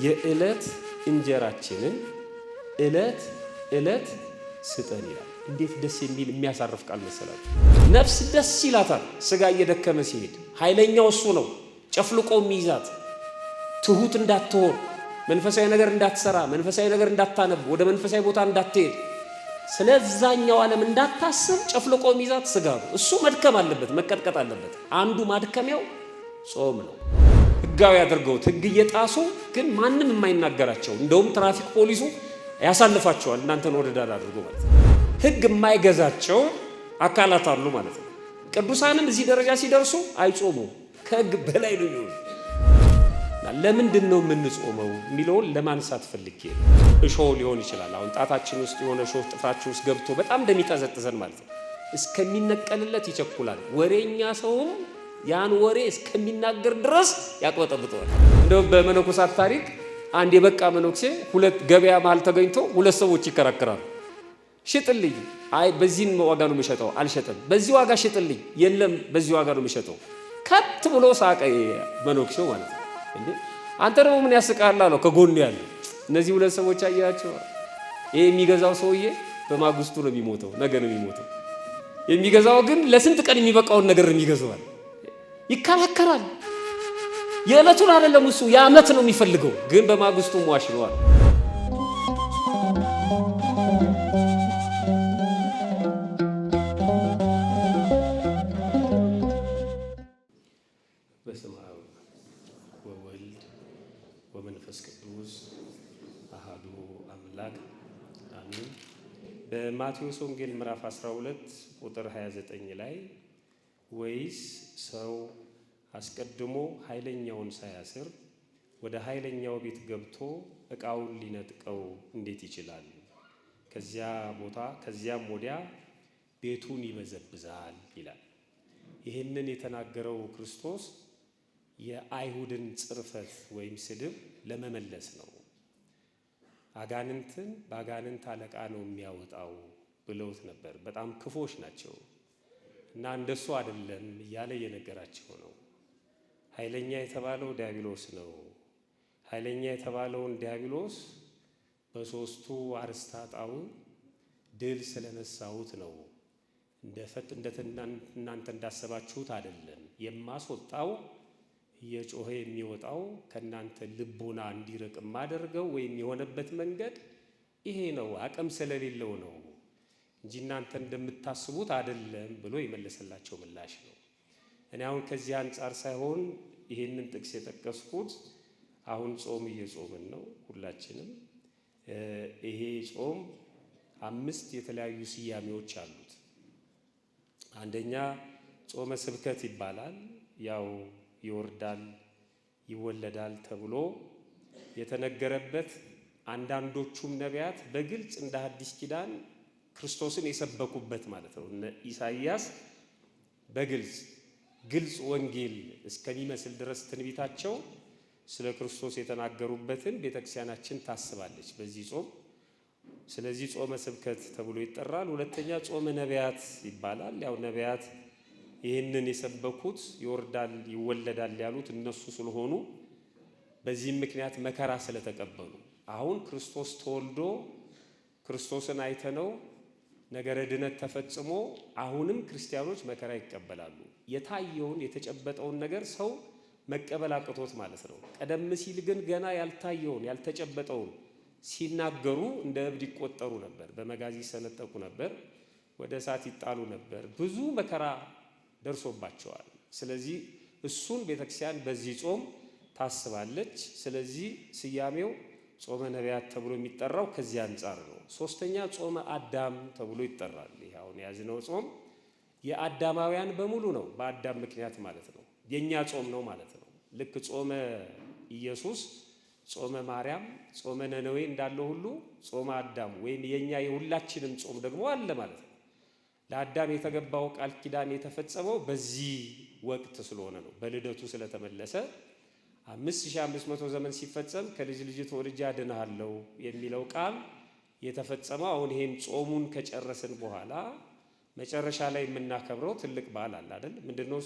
የዕለት እንጀራችንን ዕለት ዕለት ስጠን ይላል። እንዴት ደስ የሚል የሚያሳርፍ ቃል መሰላችሁ። ነፍስ ደስ ይላታል ስጋ እየደከመ ሲሄድ። ኃይለኛው እሱ ነው ጨፍልቆ የሚይዛት። ትሁት እንዳትሆን፣ መንፈሳዊ ነገር እንዳትሰራ፣ መንፈሳዊ ነገር እንዳታነብ፣ ወደ መንፈሳዊ ቦታ እንዳትሄድ፣ ስለዛኛው ዓለም እንዳታስብ ጨፍልቆ የሚይዛት ስጋ ነው። እሱ መድከም አለበት፣ መቀጥቀጥ አለበት። አንዱ ማድከሚያው ጾም ነው። ህጋዊ አድርገውት ህግ እየጣሱ ግን ማንም የማይናገራቸው እንደውም ትራፊክ ፖሊሱ ያሳልፋቸዋል እናንተን ወደ ዳር አድርጎ ማለት ነው። ህግ የማይገዛቸው አካላት አሉ ማለት ነው። ቅዱሳንም እዚህ ደረጃ ሲደርሱ አይጾሙም፣ ከህግ በላይ ነው የሚሆኑ። ለምንድን ነው የምንጾመው የሚለውን ለማንሳት ፈልጌ ነው። እሾህ ሊሆን ይችላል። አሁን ጣታችን ውስጥ የሆነ እሾህ ጥፍራችን ውስጥ ገብቶ በጣም እንደሚጠዘጥዘን ማለት ነው እስከሚነቀልለት ይቸኩላል። ወሬኛ ሰውም ያን ወሬ እስከሚናገር ድረስ ያቅበጠብጠዋል። እንደው በመነኮሳት ታሪክ አንድ የበቃ መነኩሴ ሁለት ገበያ መሃል ተገኝቶ ሁለት ሰዎች ይከራከራሉ። ሽጥልኝ፣ አይ በዚህን ዋጋ ነው የምሸጠው፣ አልሸጥም። በዚህ ዋጋ ሽጥልኝ፣ የለም በዚህ ዋጋ ነው የምሸጠው። ከት ብሎ ሳቀ መነኩሴው ማለት ነው። እንዴ አንተ ደግሞ ምን ያስቃል አለው ከጎኑ ያለ። እነዚህ ሁለት ሰዎች አያቸው። ይሄ የሚገዛው ሰውዬ በማግስቱ ነው የሚሞተው፣ ነገ ነው የሚሞተው። የሚገዛው ግን ለስንት ቀን የሚበቃውን ነገር ነው የሚገዛው። ይከራከራል። የዕለቱን አይደለም እሱ የዓመት ነው የሚፈልገው፣ ግን በማግስቱ ሟሽ ነው አለ። በስመ አብ ወወልድ ወመንፈስ ቅዱስ አሐዱ አምላክ አሜን። በማቴዎስ ወንጌል ምዕራፍ 12 ቁጥር 29 ላይ ወይስ ሰው አስቀድሞ ኃይለኛውን ሳያስር ወደ ኃይለኛው ቤት ገብቶ ዕቃውን ሊነጥቀው እንዴት ይችላል? ከዚያም ወዲያ ቤቱን ይበዘብዛል ይላል። ይህንን የተናገረው ክርስቶስ የአይሁድን ጽርፈት ወይም ስድብ ለመመለስ ነው። አጋንንትን በአጋንንት አለቃ ነው የሚያወጣው ብለውት ነበር። በጣም ክፎች ናቸው እና እንደሱ አይደለም እያለ እየነገራቸው ነው። ኃይለኛ የተባለው ዲያብሎስ ነው። ኃይለኛ የተባለውን ዲያብሎስ በሶስቱ አርእስተ ኃጣውእ ድል ስለነሳሁት ነው። እናንተ እንዳሰባችሁት አይደለም። የማስወጣው እየጮኸ የሚወጣው ከእናንተ ልቦና እንዲርቅ የማደርገው ወይም የሆነበት መንገድ ይሄ ነው፣ አቅም ስለሌለው ነው እንጂ እናንተ እንደምታስቡት አይደለም ብሎ የመለሰላቸው ምላሽ ነው። እኔ አሁን ከዚህ አንጻር ሳይሆን ይሄንን ጥቅስ የጠቀስኩት አሁን ጾም እየጾምን ነው ሁላችንም። ይሄ ጾም 5 የተለያዩ ስያሜዎች አሉት። አንደኛ ጾመ ስብከት ይባላል። ያው ይወርዳል ይወለዳል ተብሎ የተነገረበት አንዳንዶቹም ነቢያት በግልጽ እንደ አዲስ ኪዳን ክርስቶስን የሰበኩበት ማለት ነው። እነ ኢሳይያስ ግልጽ ወንጌል እስከሚመስል ድረስ ትንቢታቸው ስለ ክርስቶስ የተናገሩበትን ቤተክርስቲያናችን ታስባለች በዚህ ጾም። ስለዚህ ጾመ ስብከት ተብሎ ይጠራል። ሁለተኛ ጾመ ነቢያት ይባላል። ያው ነቢያት ይህንን የሰበኩት ይወርዳል ይወለዳል ያሉት እነሱ ስለሆኑ በዚህም ምክንያት መከራ ስለተቀበሉ አሁን ክርስቶስ ተወልዶ ክርስቶስን አይተነው ነገረ ድነት ተፈጽሞ አሁንም ክርስቲያኖች መከራ ይቀበላሉ። የታየውን የተጨበጠውን ነገር ሰው መቀበል አቅቶት ማለት ነው። ቀደም ሲል ግን ገና ያልታየውን ያልተጨበጠውን ሲናገሩ እንደ እብድ ይቆጠሩ ነበር። በመጋዝ ይሰነጠቁ ነበር፣ ወደ እሳት ይጣሉ ነበር። ብዙ መከራ ደርሶባቸዋል። ስለዚህ እሱን ቤተክርስቲያን በዚህ ጾም ታስባለች። ስለዚህ ስያሜው ጾመ ነቢያት ተብሎ የሚጠራው ከዚህ አንጻር ነው። ሶስተኛ ጾመ አዳም ተብሎ ይጠራል። ይሄ አሁን የያዝነው ጾም የአዳማውያን በሙሉ ነው። በአዳም ምክንያት ማለት ነው። የኛ ጾም ነው ማለት ነው። ልክ ጾመ ኢየሱስ፣ ጾመ ማርያም፣ ጾመ ነነዌ እንዳለው ሁሉ ጾመ አዳም ወይም የኛ የሁላችንም ጾም ደግሞ አለ ማለት ነው። ለአዳም የተገባው ቃል ኪዳን የተፈጸመው በዚህ ወቅት ስለሆነ ነው። በልደቱ ስለተመለሰ 5500 ዘመን ሲፈጸም ከልጅ ልጅ ተወልጄ አድንሃለሁ የሚለው ቃል የተፈጸመው አሁን ይሄን ጾሙን ከጨረስን በኋላ መጨረሻ ላይ የምናከብረው ትልቅ በዓል አለ አይደል? ምንድነው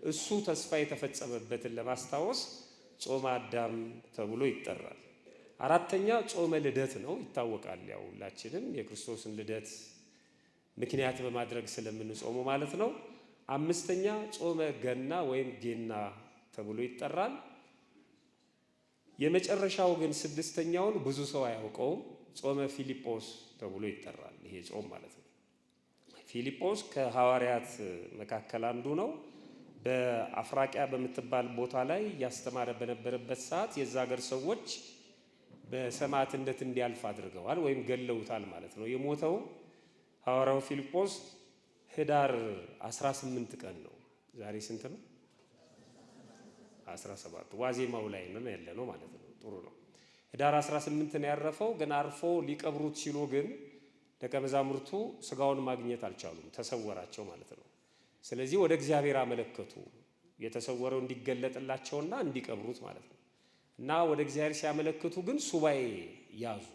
እሱ? ተስፋ የተፈጸመበትን ለማስታወስ ጾመ አዳም ተብሎ ይጠራል። አራተኛ ጾመ ልደት ነው፣ ይታወቃል። ያው ሁላችንም የክርስቶስን ልደት ምክንያት በማድረግ ስለምንጾሙ ማለት ነው። አምስተኛ ጾመ ገና ወይም ጌና ተብሎ ይጠራል። የመጨረሻው ግን ስድስተኛውን ብዙ ሰው አያውቀውም፣ ጾመ ፊልጶስ ተብሎ ይጠራል። ይሄ ጾም ማለት ነው። ፊልጶስ ከሐዋርያት መካከል አንዱ ነው። በአፍራቂያ በምትባል ቦታ ላይ ያስተማረ በነበረበት ሰዓት የዛ ሀገር ሰዎች በሰማዕትነት እንዲያልፍ አድርገዋል ወይም ገለውታል ማለት ነው። የሞተው ሐዋርያው ፊልጶስ ህዳር 18 ቀን ነው። ዛሬ ስንት ነው? 17 ዋዜማው ላይ ነው ያለ ነው ማለት ነው። ጥሩ ነው። ህዳር 18 ነው ያረፈው። ግን አርፎ ሊቀብሩት ሲሉ ግን ደቀ መዛሙርቱ ስጋውን ማግኘት አልቻሉም፣ ተሰወራቸው ማለት ነው። ስለዚህ ወደ እግዚአብሔር አመለከቱ፣ የተሰወረው እንዲገለጥላቸውና እንዲቀብሩት ማለት ነው። እና ወደ እግዚአብሔር ሲያመለክቱ ግን ሱባኤ ያዙ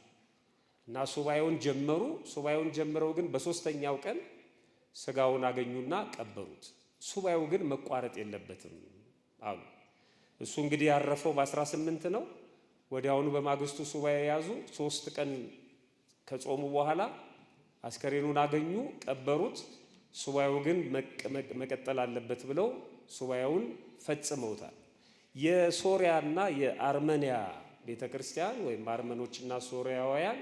እና ሱባኤውን ጀመሩ። ሱባኤውን ጀምረው ግን በሶስተኛው ቀን ስጋውን አገኙና ቀበሩት። ሱባኤው ግን መቋረጥ የለበትም አሉ። እሱ እንግዲህ ያረፈው በ18 ነው። ወዲያውኑ በማግስቱ ሱባኤ ያዙ። 3 ቀን ከጾሙ በኋላ አስከሬኑን አገኙ፣ ቀበሩት። ሱባኤው ግን መቀጠል አለበት ብለው ሱባኤውን ፈጽመውታል። የሶሪያና የአርመንያ ቤተ ክርስቲያን ወይም አርመኖችና ሶሪያውያን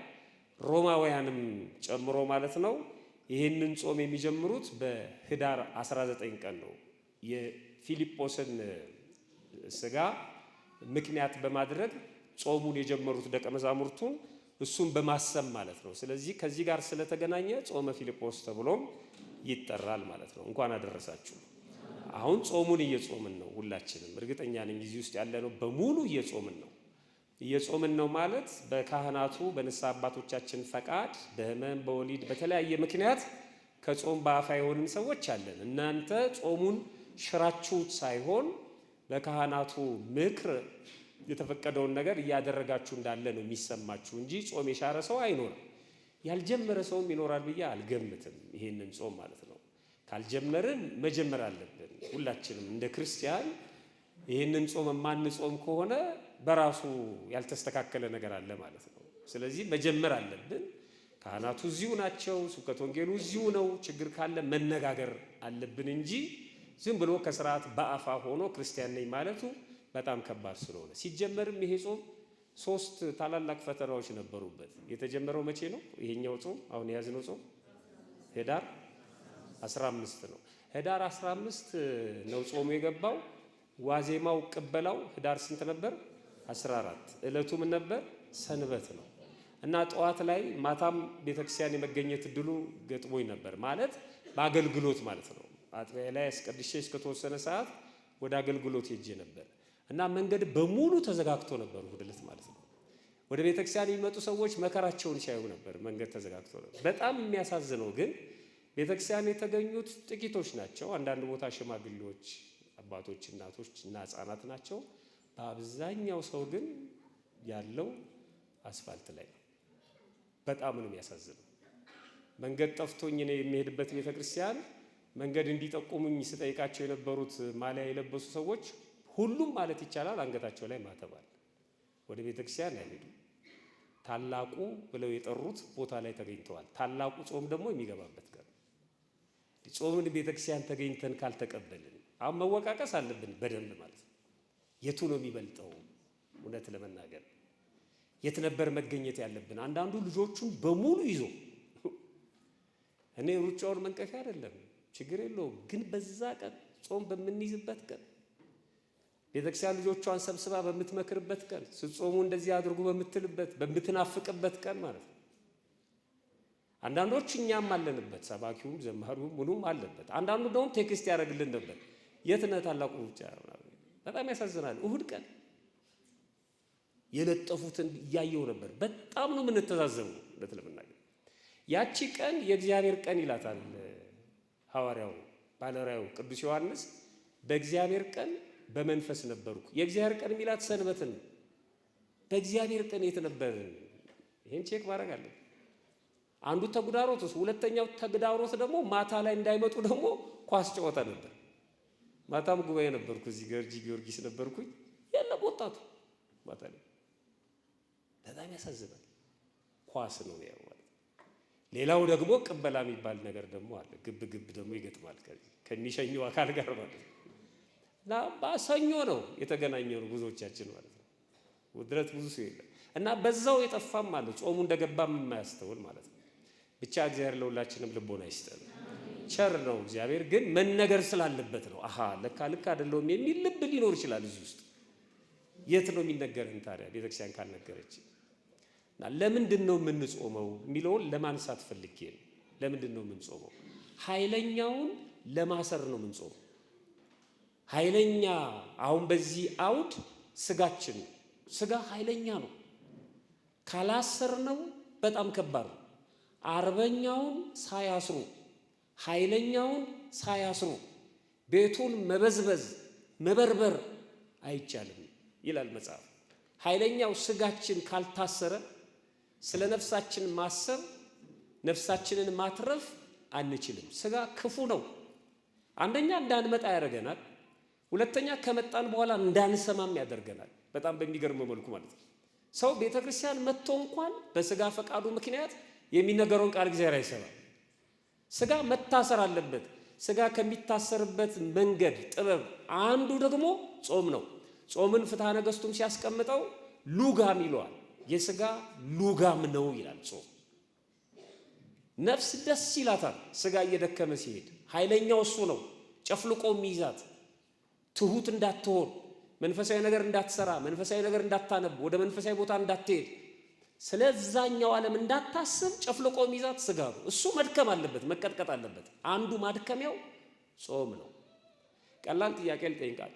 ሮማውያንም ጨምሮ ማለት ነው ይህንን ጾም የሚጀምሩት በህዳር 19 ቀን ነው። የፊልጶስን ስጋ ምክንያት በማድረግ ጾሙን የጀመሩት ደቀ መዛሙርቱን እሱን በማሰብ ማለት ነው። ስለዚህ ከዚህ ጋር ስለተገናኘ ጾመ ፊልጶስ ተብሎም ይጠራል ማለት ነው። እንኳን አደረሳችሁ። አሁን ጾሙን እየጾምን ነው። ሁላችንም እርግጠኛ ነኝ እዚህ ውስጥ ያለነው በሙሉ እየጾምን ነው። እየጾምን ነው ማለት በካህናቱ በንስሐ አባቶቻችን ፈቃድ በህመም በወሊድ በተለያየ ምክንያት ከጾም በአፋ የሆንን ሰዎች አለን። እናንተ ጾሙን ሽራችሁት ሳይሆን በካህናቱ ምክር የተፈቀደውን ነገር እያደረጋችሁ እንዳለ ነው የሚሰማችሁ እንጂ ጾም የሻረ ሰው አይኖርም። ያልጀመረ ሰውም ይኖራል ብዬ አልገምትም። ይሄንን ጾም ማለት ነው ካልጀመርን መጀመር አለብን። ሁላችንም እንደ ክርስቲያን ይህንን ጾም የማንጾም ከሆነ በራሱ ያልተስተካከለ ነገር አለ ማለት ነው። ስለዚህ መጀመር አለብን። ካህናቱ እዚሁ ናቸው፣ ስብከተ ወንጌሉ እዚሁ ነው። ችግር ካለ መነጋገር አለብን እንጂ ዝም ብሎ ከስርዓት በአፋ ሆኖ ክርስቲያን ነኝ ማለቱ በጣም ከባድ ስለሆነ ሲጀመርም ይሄ ጾም 3 ታላላቅ ፈተናዎች ነበሩበት። የተጀመረው መቼ ነው? ይሄኛው ጾም አሁን የያዝነው ጾም ህዳር 15 ነው። ህዳር 15 ነው ጾሙ የገባው። ዋዜማው ቅበላው ህዳር ስንት ነበር? 14። ዕለቱ ምን ነበር? ሰንበት ነው። እና ጠዋት ላይ ማታም ቤተክርስቲያን የመገኘት እድሉ ገጥሞኝ ነበር። ማለት በአገልግሎት ማለት ነው። አጥቢያ ላይ አስቀድሼ እስከተወሰነ ሰዓት ወደ አገልግሎት ሄጄ ነበር እና መንገድ በሙሉ ተዘጋግቶ ነበር እሑድ ዕለት ማለት ነው። ወደ ቤተክርስቲያን የሚመጡ ሰዎች መከራቸውን ሲያዩ ነበር። መንገድ ተዘጋግቶ ነበር። በጣም የሚያሳዝነው ግን ቤተክርስቲያን የተገኙት ጥቂቶች ናቸው። አንዳንድ ቦታ ሽማግሌዎች፣ አባቶች፣ እናቶች እና ህፃናት ናቸው። በአብዛኛው ሰው ግን ያለው አስፋልት ላይ ነው። በጣም ነው የሚያሳዝነው። መንገድ ጠፍቶኝ እኔ የሚሄድበት ቤተክርስቲያን መንገድ እንዲጠቁሙኝ ስጠይቃቸው የነበሩት ማሊያ የለበሱ ሰዎች ሁሉም ማለት ይቻላል አንገታቸው ላይ ማተብ አለ። ወደ ቤተክርስቲያን አይሄዱም። ታላቁ ብለው የጠሩት ቦታ ላይ ተገኝተዋል። ታላቁ ጾም ደግሞ የሚገባበት ቀን ጾምን ቤተክርስቲያን ተገኝተን ካልተቀበልን አሁን መወቃቀስ አለብን በደንብ ማለት ነው። የቱ ነው የሚበልጠው? እውነት ለመናገር የት ነበር መገኘት ያለብን? አንዳንዱ ልጆቹን በሙሉ ይዞ እኔ ሩጫውን መንቀፊያ አይደለም ችግር የለውም። ግን በዛ ቀን ጾም በምንይዝበት ቀን ቤተክርስቲያን ልጆቿን ሰብስባ በምትመክርበት ቀን ስትጾሙ እንደዚህ አድርጉ በምትልበት በምትናፍቅበት ቀን ማለት ነው። አንዳንዶች እኛም አለንበት፣ ሰባኪውም ዘማሪውም ምኑም አለበት። አንዳንዱ ደግሞ ቴክስት ያደርግልን ነበር የት ነህ ታላቁ ሩጫ። በጣም ያሳዝናል። እሑድ ቀን የለጠፉትን እያየው ነበር። በጣም ነው የምንተዛዘበው ለተለምናገር። ያቺ ቀን የእግዚአብሔር ቀን ይላታል ሐዋርያው ባለራእዩ ቅዱስ ዮሐንስ። በእግዚአብሔር ቀን በመንፈስ ነበርኩ። የእግዚአብሔር ቀን የሚላት ሰንበትን። በእግዚአብሔር ቀን የት ነበር? ይሄን ቼክ ማድረግ አለ። አንዱ ተግዳሮት እሱ። ሁለተኛው ተግዳሮት ደግሞ ማታ ላይ እንዳይመጡ ደግሞ ኳስ ጨዋታ ነበር። ማታም ጉባኤ ነበርኩ፣ እዚህ ገርጂ ጊዮርጊስ ነበርኩኝ። የለም ወጣቱ ማታ ላይ በጣም ያሳዝናል። ኳስ ነው ያው ማለት። ሌላው ደግሞ ቅበላ የሚባል ነገር ደግሞ አለ። ግብ ደግሞ ይገጥማል ከሚሸኘው አካል ጋር ማለት ነው። እና ባሰኞ ነው የተገናኘው ብዙዎቻችን ማለት ነው። ውድረት ብዙ ሰው የለም እና በዛው የጠፋም አለ ጾሙ እንደገባም የማያስተውል ማለት ነው። ብቻ እግዚአብሔር ለሁላችንም ልቦና ይስጠን። ቸር ነው እግዚአብሔር፣ ግን መነገር ስላለበት ነው። አሃ ልክ አይደለሁም የሚል ልብ ሊኖር ይችላል እዚህ ውስጥ። የት ነው የሚነገርን ታዲያ ቤተክርስቲያን ካልነገረች? እና ለምንድን ነው የምንጾመው የሚለውን ለማንሳት ፈልጌ ነው። ለምንድን ነው የምንጾመው? ኃይለኛውን ለማሰር ነው የምንጾመው። ኃይለኛ አሁን በዚህ አውድ ስጋችን ስጋ ኃይለኛ ነው። ካላሰር ነው በጣም ከባድ ነው። አርበኛውን ሳያስሩ ኃይለኛውን ሳያስሩ ቤቱን መበዝበዝ መበርበር አይቻልም ይላል መጽሐፍ። ኃይለኛው ስጋችን ካልታሰረ ስለ ነፍሳችን ማሰብ ነፍሳችንን ማትረፍ አንችልም። ስጋ ክፉ ነው። አንደኛ እንዳንመጣ ያደርገናል። ሁለተኛ ከመጣን በኋላ እንዳንሰማም ያደርገናል። በጣም በሚገርም መልኩ ማለት ነው። ሰው ቤተ ክርስቲያን መጥቶ እንኳን በስጋ ፈቃዱ ምክንያት የሚነገረውን ቃል እግዚአብሔር አይሰማም። ስጋ መታሰር አለበት። ስጋ ከሚታሰርበት መንገድ ጥበብ አንዱ ደግሞ ጾም ነው። ጾምን ፍትሐ ነገሥቱም ሲያስቀምጠው ሉጋም ይለዋል። የስጋ ሉጋም ነው ይላል። ጾም ነፍስ ደስ ይላታል ስጋ እየደከመ ሲሄድ። ኃይለኛው እሱ ነው። ጨፍልቆ የሚይዛት ትሁት እንዳትሆን፣ መንፈሳዊ ነገር እንዳትሰራ፣ መንፈሳዊ ነገር እንዳታነብ፣ ወደ መንፈሳዊ ቦታ እንዳትሄድ፣ ስለዛኛው ዓለም እንዳታስብ ጨፍልቆ የሚይዛት ስጋ ነው። እሱ መድከም አለበት፣ መቀጥቀጥ አለበት። አንዱ ማድከሚያው ጾም ነው። ቀላል ጥያቄ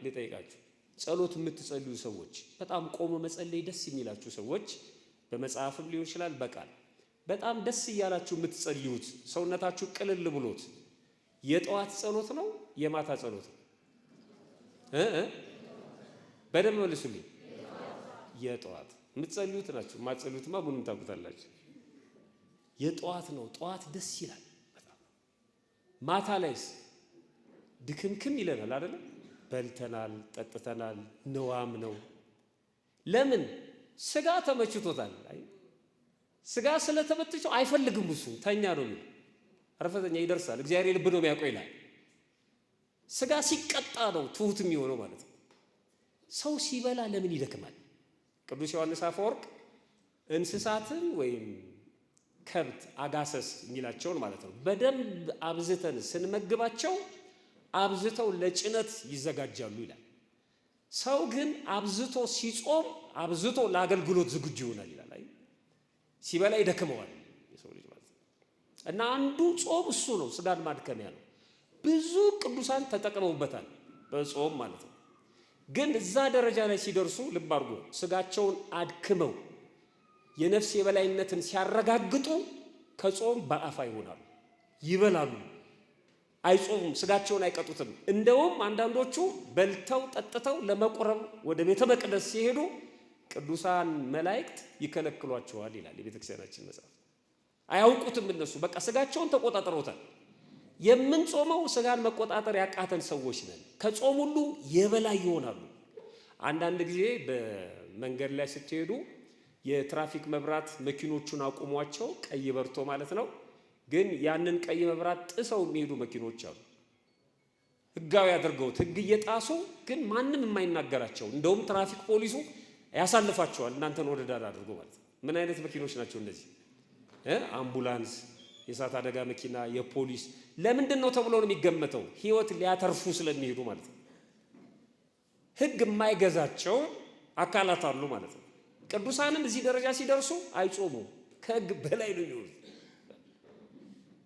ልጠይቃችሁ። ጸሎት የምትጸልዩ ሰዎች፣ በጣም ቆሞ መጸለይ ደስ የሚላችሁ ሰዎች፣ በመጽሐፍም ሊሆን ይችላል በቃል በጣም ደስ እያላችሁ የምትጸልዩት ሰውነታችሁ ቅልል ብሎት የጠዋት ጸሎት ነው የማታ ጸሎት ነው? በደንብ መልሱልኝ። የጠዋት የምትጸልዩት ናችሁ። የማትጸልዩትማ ምኑን ታውቁታላችሁ? የጠዋት ነው። ጠዋት ደስ ይላል በጣም። ማታ ላይስ ድክምክም ይለናል አይደለ? በልተናል፣ ጠጥተናል፣ ነዋም ነው። ለምን? ስጋ ተመችቶታል። ስጋ ስለተመቸቸው አይፈልግም። እሱ ተኛ ነው የሚል አረፈተኛ ይደርሳል። እግዚአብሔር ልብ ነው የሚያውቀው ይላል። ስጋ ሲቀጣ ነው ትሁት የሚሆነው ማለት ነው። ሰው ሲበላ ለምን ይደክማል? ቅዱስ ዮሐንስ አፈወርቅ እንስሳትን ወይም ከብት አጋሰስ የሚላቸውን ማለት ነው በደንብ አብዝተን ስንመግባቸው አብዝተው ለጭነት ይዘጋጃሉ ይላል። ሰው ግን አብዝቶ ሲጾም አብዝቶ ለአገልግሎት ዝግጁ ይሆናል ይላል። ሲበላ ይደክመዋል የሰው ልጅ ማለት ነው። እና አንዱ ጾም እሱ ነው፣ ስጋን ማድከሚያ ነው። ብዙ ቅዱሳን ተጠቅመውበታል በጾም ማለት ነው። ግን እዛ ደረጃ ላይ ሲደርሱ ልብ አድርጎ ስጋቸውን አድክመው የነፍስ የበላይነትን ሲያረጋግጡ ከጾም በአፋ ይሆናሉ፣ ይበላሉ፣ አይጾሙም፣ ስጋቸውን አይቀጡትም። እንደውም አንዳንዶቹ በልተው ጠጥተው ለመቁረብ ወደ ቤተ መቅደስ ሲሄዱ ቅዱሳን መላእክት ይከለክሏቸዋል ይላል የቤተክርስቲያናችን መጽሐፍ። አያውቁትም እነሱ በቃ ስጋቸውን ተቆጣጥረውታል። የምንጾመው ስጋን መቆጣጠር ያቃተን ሰዎች ነን። ከጾም ሁሉ የበላይ ይሆናሉ። አንዳንድ ጊዜ በመንገድ ላይ ስትሄዱ የትራፊክ መብራት መኪኖቹን አቁሟቸው ቀይ በርቶ ማለት ነው። ግን ያንን ቀይ መብራት ጥሰው የሚሄዱ መኪኖች አሉ። ህጋዊ አድርገውት ህግ እየጣሱ ግን ማንም የማይናገራቸው እንደውም ትራፊክ ፖሊሱ ያሳልፋቸዋል እናንተን ወደ ዳር አድርጎ ማለት ነው። ምን አይነት መኪኖች ናቸው እነዚህ? አምቡላንስ፣ የእሳት አደጋ መኪና፣ የፖሊስ። ለምንድን ነው ተብሎ ነው የሚገመተው? ህይወት ሊያተርፉ ስለሚሄዱ ማለት ነው። ህግ የማይገዛቸው አካላት አሉ ማለት ነው። ቅዱሳንም እዚህ ደረጃ ሲደርሱ አይጾሙም፣ ከህግ በላይ ነው የሚሆኑት።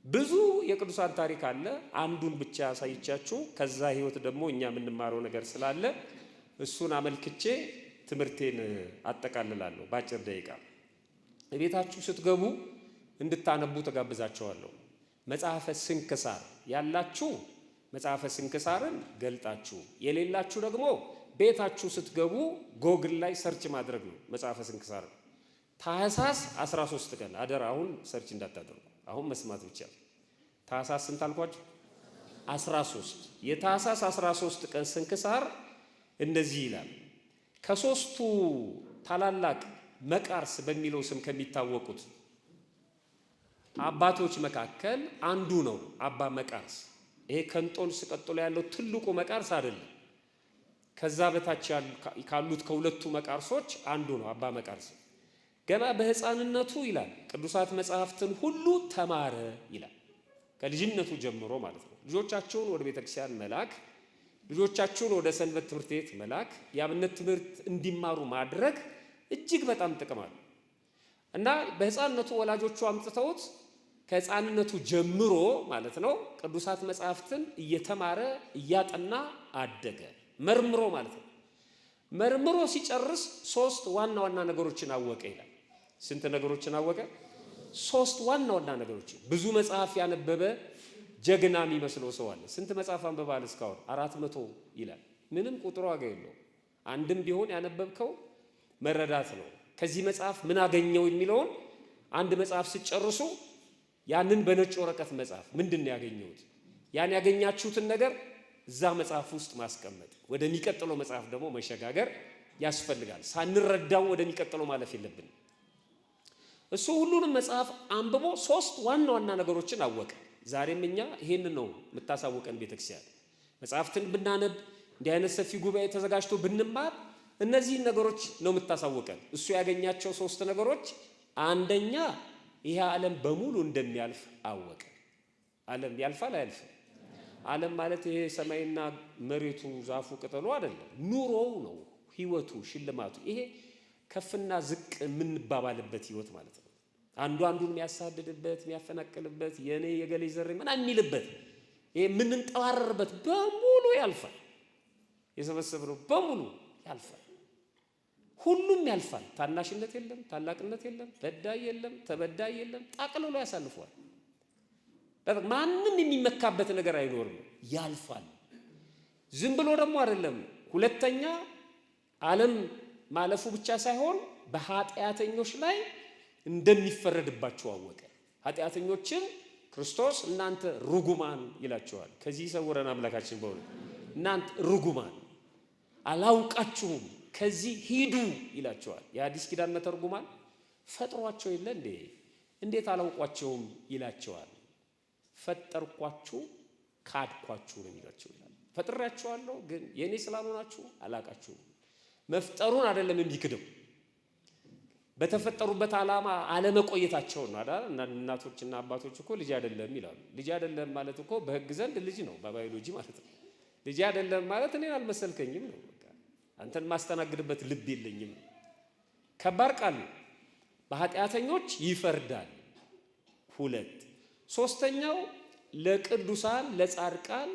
ብዙ የቅዱሳን ታሪክ አለ። አንዱን ብቻ ያሳይቻችሁ፣ ከዛ ህይወት ደግሞ እኛ የምንማረው ነገር ስላለ እሱን አመልክቼ ትምህርቴን አጠቃልላለሁ በአጭር ደቂቃ። ቤታችሁ ስትገቡ እንድታነቡ ተጋብዛችኋለሁ። መጽሐፈ ስንክሳር ያላችሁ መጽሐፈ ስንክሳርን ገልጣችሁ፣ የሌላችሁ ደግሞ ቤታችሁ ስትገቡ ጎግል ላይ ሰርች ማድረግ ነው። መጽሐፈ ስንክሳር ታኅሳስ 13 ቀን አደራ፣ አሁን ሰርች እንዳታደርጉ፣ አሁን መስማት ብቻ። ታኅሳስ ስንት አልኳችሁ? 13 የታኅሳስ 13 ቀን ስንክሳር እንደዚህ ይላል። ከሶስቱ ታላላቅ መቃርስ በሚለው ስም ከሚታወቁት አባቶች መካከል አንዱ ነው አባ መቃርስ። ይሄ ከእንጦንስ ቀጥሎ ያለው ትልቁ መቃርስ አይደለም። ከዛ በታች ካሉት ከሁለቱ መቃርሶች አንዱ ነው አባ መቃርስ። ገና በሕፃንነቱ ይላል ቅዱሳት መጻሕፍትን ሁሉ ተማረ ይላል። ከልጅነቱ ጀምሮ ማለት ነው። ልጆቻቸውን ወደ ቤተክርስቲያን መላክ፣ ልጆቻቸውን ወደ ሰንበት ትምህርት ቤት መላክ፣ የአብነት ትምህርት እንዲማሩ ማድረግ እጅግ በጣም ጥቅም አለው እና በሕፃንነቱ ወላጆቹ አምጥተውት ከሕፃንነቱ ጀምሮ ማለት ነው ቅዱሳት መጻሕፍትን እየተማረ እያጠና አደገ። መርምሮ ማለት ነው። መርምሮ ሲጨርስ 3 ዋና ዋና ነገሮችን አወቀ ይላል። ስንት ነገሮችን አወቀ? 3 ዋና ዋና ነገሮችን። ብዙ መጽሐፍ ያነበበ ጀግና የሚመስለው ሰው አለ። ስንት መጽሐፍ አንብበሃል እስካሁን? 400 ይላል። ምንም ቁጥሩ ዋጋ የለው። አንድም ቢሆን ያነበብከው መረዳት ነው። ከዚህ መጽሐፍ ምን አገኘው የሚለውን አንድ መጽሐፍ ሲጨርሱ ያንን በነጭ ወረቀት መጽሐፍ ምንድን ነው ያገኘሁት? ያን ያገኛችሁትን ነገር እዛ መጽሐፍ ውስጥ ማስቀመጥ፣ ወደሚቀጥለው መጽሐፍ ደግሞ መሸጋገር ያስፈልጋል። ሳንረዳው ወደሚቀጥለው ማለፍ የለብንም። እሱ ሁሉንም መጽሐፍ አንብቦ 3 ዋና ዋና ነገሮችን አወቀ። ዛሬም እኛ ይሄንን ነው የምታሳውቀን ቤተክርስቲያን። መጽሐፍትን ብናነብ እንዲህ አይነት ሰፊ ጉባኤ ተዘጋጅቶ ብንማር እነዚህን ነገሮች ነው የምታሳውቀን። እሱ ያገኛቸው 3 ነገሮች፣ አንደኛ ይሄ ዓለም በሙሉ እንደሚያልፍ አወቀ። ዓለም ያልፋል አያልፍም? ዓለም ማለት ይሄ ሰማይና መሬቱ ዛፉ ቅጠሉ አይደለም፣ ኑሮው ነው፣ ህይወቱ፣ ሽልማቱ። ይሄ ከፍና ዝቅ የምንባባልበት ህይወት ማለት ነው። አንዱ አንዱን የሚያሳድድበት፣ የሚያፈናቅልበት፣ የኔ የገሌ ዘር ምናምን የሚልበት፣ ይሄ የምንንጠባረርበት በሙሉ ያልፋል። የሰበሰብነው በሙሉ ያልፋል። ሁሉም ያልፋል። ታናሽነት የለም፣ ታላቅነት የለም፣ በዳይ የለም፣ ተበዳይ የለም። ጠቅልሎ ያሳልፈዋል። ማንም የሚመካበት ነገር አይኖርም። ያልፋል። ዝም ብሎ ደግሞ አይደለም። ሁለተኛ ዓለም ማለፉ ብቻ ሳይሆን በኃጢአተኞች ላይ እንደሚፈረድባቸው አወቀ። ኃጢአተኞችን ክርስቶስ እናንተ ርጉማን ይላቸዋል። ከዚህ ይሰውረን አምላካችን። በሆነ እናንተ ርጉማን አላውቃችሁም ከዚህ ሂዱ ይላቸዋል። የአዲስ ኪዳን መተርጉማን ፈጥሯቸው የለ እንዴ? እንዴት አላውቋቸውም ይላቸዋል። ፈጠርኳችሁ ካድኳችሁ ነው የሚላቸው ይላል። ፈጥሬያችኋለሁ ግን የኔ ስላልሆናችሁ አላውቃችሁም። መፍጠሩን አይደለም የሚክደው፣ በተፈጠሩበት ዓላማ አለመቆየታቸው ነው አይደል? እናቶችና አባቶች እኮ ልጅ አይደለም ይላሉ። ልጅ አይደለም ማለት እኮ በሕግ ዘንድ ልጅ ነው፣ በባዮሎጂ ማለት ነው። ልጅ አይደለም ማለት እኔን አልመሰልከኝም ነው፣ በቃ አንተን ማስተናግድበት ልብ የለኝም ነው። ከባድ ቃል ነው። በኃጢአተኞች ይፈርዳል። 2 ሶስተኛው ለቅዱሳን ለጻድቃን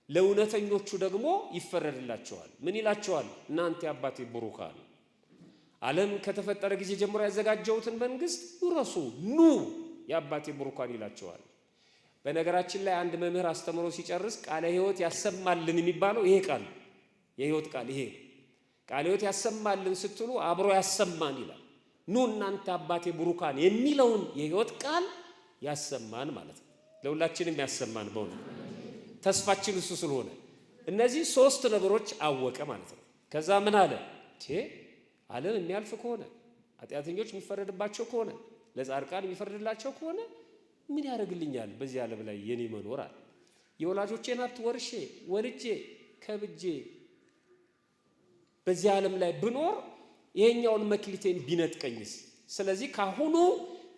ለእውነተኞቹ ደግሞ ይፈረድላቸዋል። ምን ይላቸዋል? እናንተ የአባቴ ቡሩካን ዓለም ከተፈጠረ ጊዜ ጀምሮ ያዘጋጀሁትን መንግስት ውረሱ፣ ኑ የአባቴ ቡሩካን ይላቸዋል። በነገራችን ላይ አንድ መምህር አስተምሮ ሲጨርስ ቃለ ሕይወት ያሰማልን የሚባለው ይሄ ቃል የሕይወት ቃል ይሄ ቃለ ሕይወት ያሰማልን ስትሉ አብሮ ያሰማን ይላል። ኑ እናንተ አባቴ ቡሩካን የሚለውን የሕይወት ቃል ያሰማን ማለት ነው። ለሁላችንም ያሰማን በእውነት ተስፋችን እሱ ስለሆነ እነዚህ 3 ነገሮች አወቀ ማለት ነው። ከዛ ምን አለ? ዓለም የሚያልፍ ከሆነ ኃጢአተኞች የሚፈረድባቸው ከሆነ ለጻድቃን የሚፈረድላቸው ከሆነ ምን ያደርግልኛል በዚህ ዓለም ላይ የኔ መኖር አለ። የወላጆቼን ሀብት ወርሼ ወልጄ ከብጄ በዚህ ዓለም ላይ ብኖር ይሄኛውን መክሊቴን ቢነጥቀኝስ? ስለዚህ ካሁኑ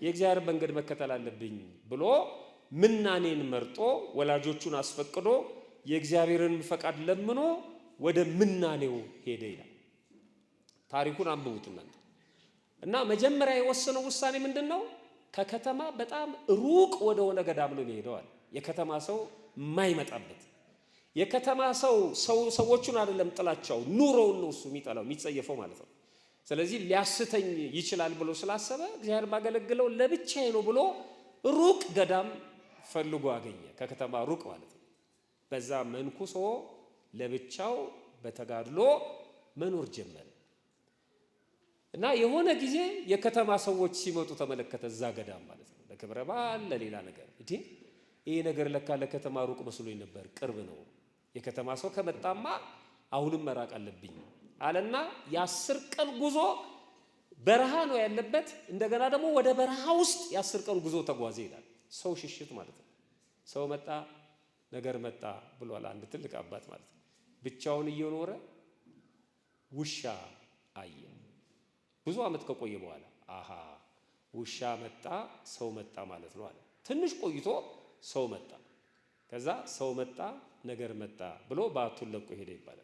የእግዚአብሔር መንገድ መከተል አለብኝ ብሎ ምናኔን መርጦ ወላጆቹን አስፈቅዶ የእግዚአብሔርን ፈቃድ ለምኖ ወደ ምናኔው ሄደ ይላል። ታሪኩን አንብቡት እናንተ። እና መጀመሪያ የወሰነው ውሳኔ ምንድን ነው? ከከተማ በጣም ሩቅ ወደ ሆነ ገዳም ነው የሚሄደዋል። የከተማ ሰው የማይመጣበት የከተማ ሰዎቹን አይደለም ጥላቻው፣ ኑሮውን ነው እሱ የሚጠላው የሚጸየፈው ማለት ነው። ስለዚህ ሊያስተኝ ይችላል ብሎ ስላሰበ እግዚአብሔር ማገለግለው ለብቻዬ ነው ብሎ ሩቅ ገዳም ፈልጎ አገኘ። ከከተማ ሩቅ ማለት ነው። በዛ መንኩሶ ለብቻው በተጋድሎ መኖር ጀመረ እና የሆነ ጊዜ የከተማ ሰዎች ሲመጡ ተመለከተ። እዛ ገዳም ማለት ነው ለክብረ በዓል ለሌላ ነገር። ይሄ ነገር ለካ ለከተማ ሩቅ መስሎኝ ነበር፣ ቅርብ ነው። የከተማ ሰው ከመጣማ አሁንም መራቅ አለብኝ አለና የ10 ቀን ጉዞ በረሃ ነው ያለበት። እንደገና ደግሞ ወደ በረሃ ውስጥ የ10 ቀን ጉዞ ተጓዘ ይላል። ሰው ሽሽት ማለት ነው። ሰው መጣ ነገር መጣ ብሏል አንድ ትልቅ አባት ማለት ነው። ብቻውን እየኖረ ውሻ አየ። ብዙ ዓመት ከቆየ በኋላ አሃ ውሻ መጣ ሰው መጣ ማለት ነው አለ። ትንሽ ቆይቶ ሰው መጣ። ከዛ ሰው መጣ ነገር መጣ ብሎ ባቱን ለቆ ሄደ ይባላል።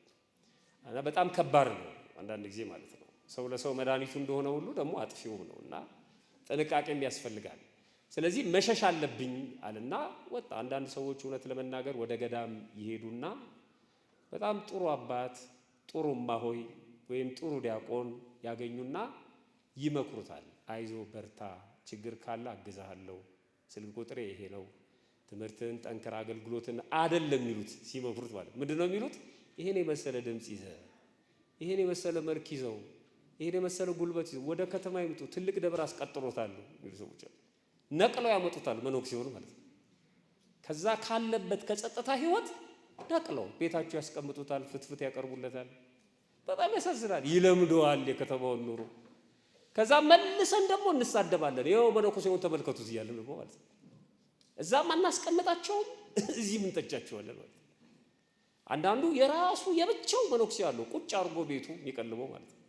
እና በጣም ከባድ ነው አንዳንድ ጊዜ ማለት ነው። ሰው ለሰው መድኃኒቱ እንደሆነ ሁሉ ደግሞ አጥፊውም ነውና ጥንቃቄም ያስፈልጋል። ስለዚህ መሸሽ አለብኝ አለና ወጣ። አንዳንድ ሰዎች እውነት ለመናገር ወደ ገዳም ይሄዱና በጣም ጥሩ አባት ጥሩ እማሆይ ወይም ጥሩ ዲያቆን ያገኙና ይመክሩታል። አይዞ በርታ፣ ችግር ካለ አግዛለሁ፣ ስልክ ቁጥሬ ይሄ ነው፣ ትምህርትን ጠንከር፣ አገልግሎትን አይደለም የሚሉት። ሲመክሩት ማለት ምንድነው የሚሉት? ይሄን የመሰለ ድምጽ ይዘህ፣ ይሄን የመሰለ መልክ ይዘው፣ ይሄን የመሰለ ጉልበት ይዘው ወደ ከተማ ይምጡ፣ ትልቅ ደብር አስቀጥሮታል የሚሉ ሰዎች ነቅለው ያመጡታል። መነኩሴውን ማለት ነው። ከዛ ካለበት ከጸጥታ ህይወት ነቅለው ቤታቸው ያስቀምጡታል፣ ፍትፍት ያቀርቡለታል። በጣም ያሳዝናል። ይለምደዋል የከተማውን ኑሮ። ከዛ መልሰን ደግሞ እንሳደባለን። ይኸው መነኩሴውን ተመልከቱት እያለን ደግሞ ማለት ነው። እዛም አናስቀምጣቸውም፣ እዚህም እንተቻቸዋለን ማለት ነው። አንዳንዱ የራሱ የብቻው መነኩሴ ያለው ቁጭ አድርጎ ቤቱ የሚቀልበው ማለት ነው።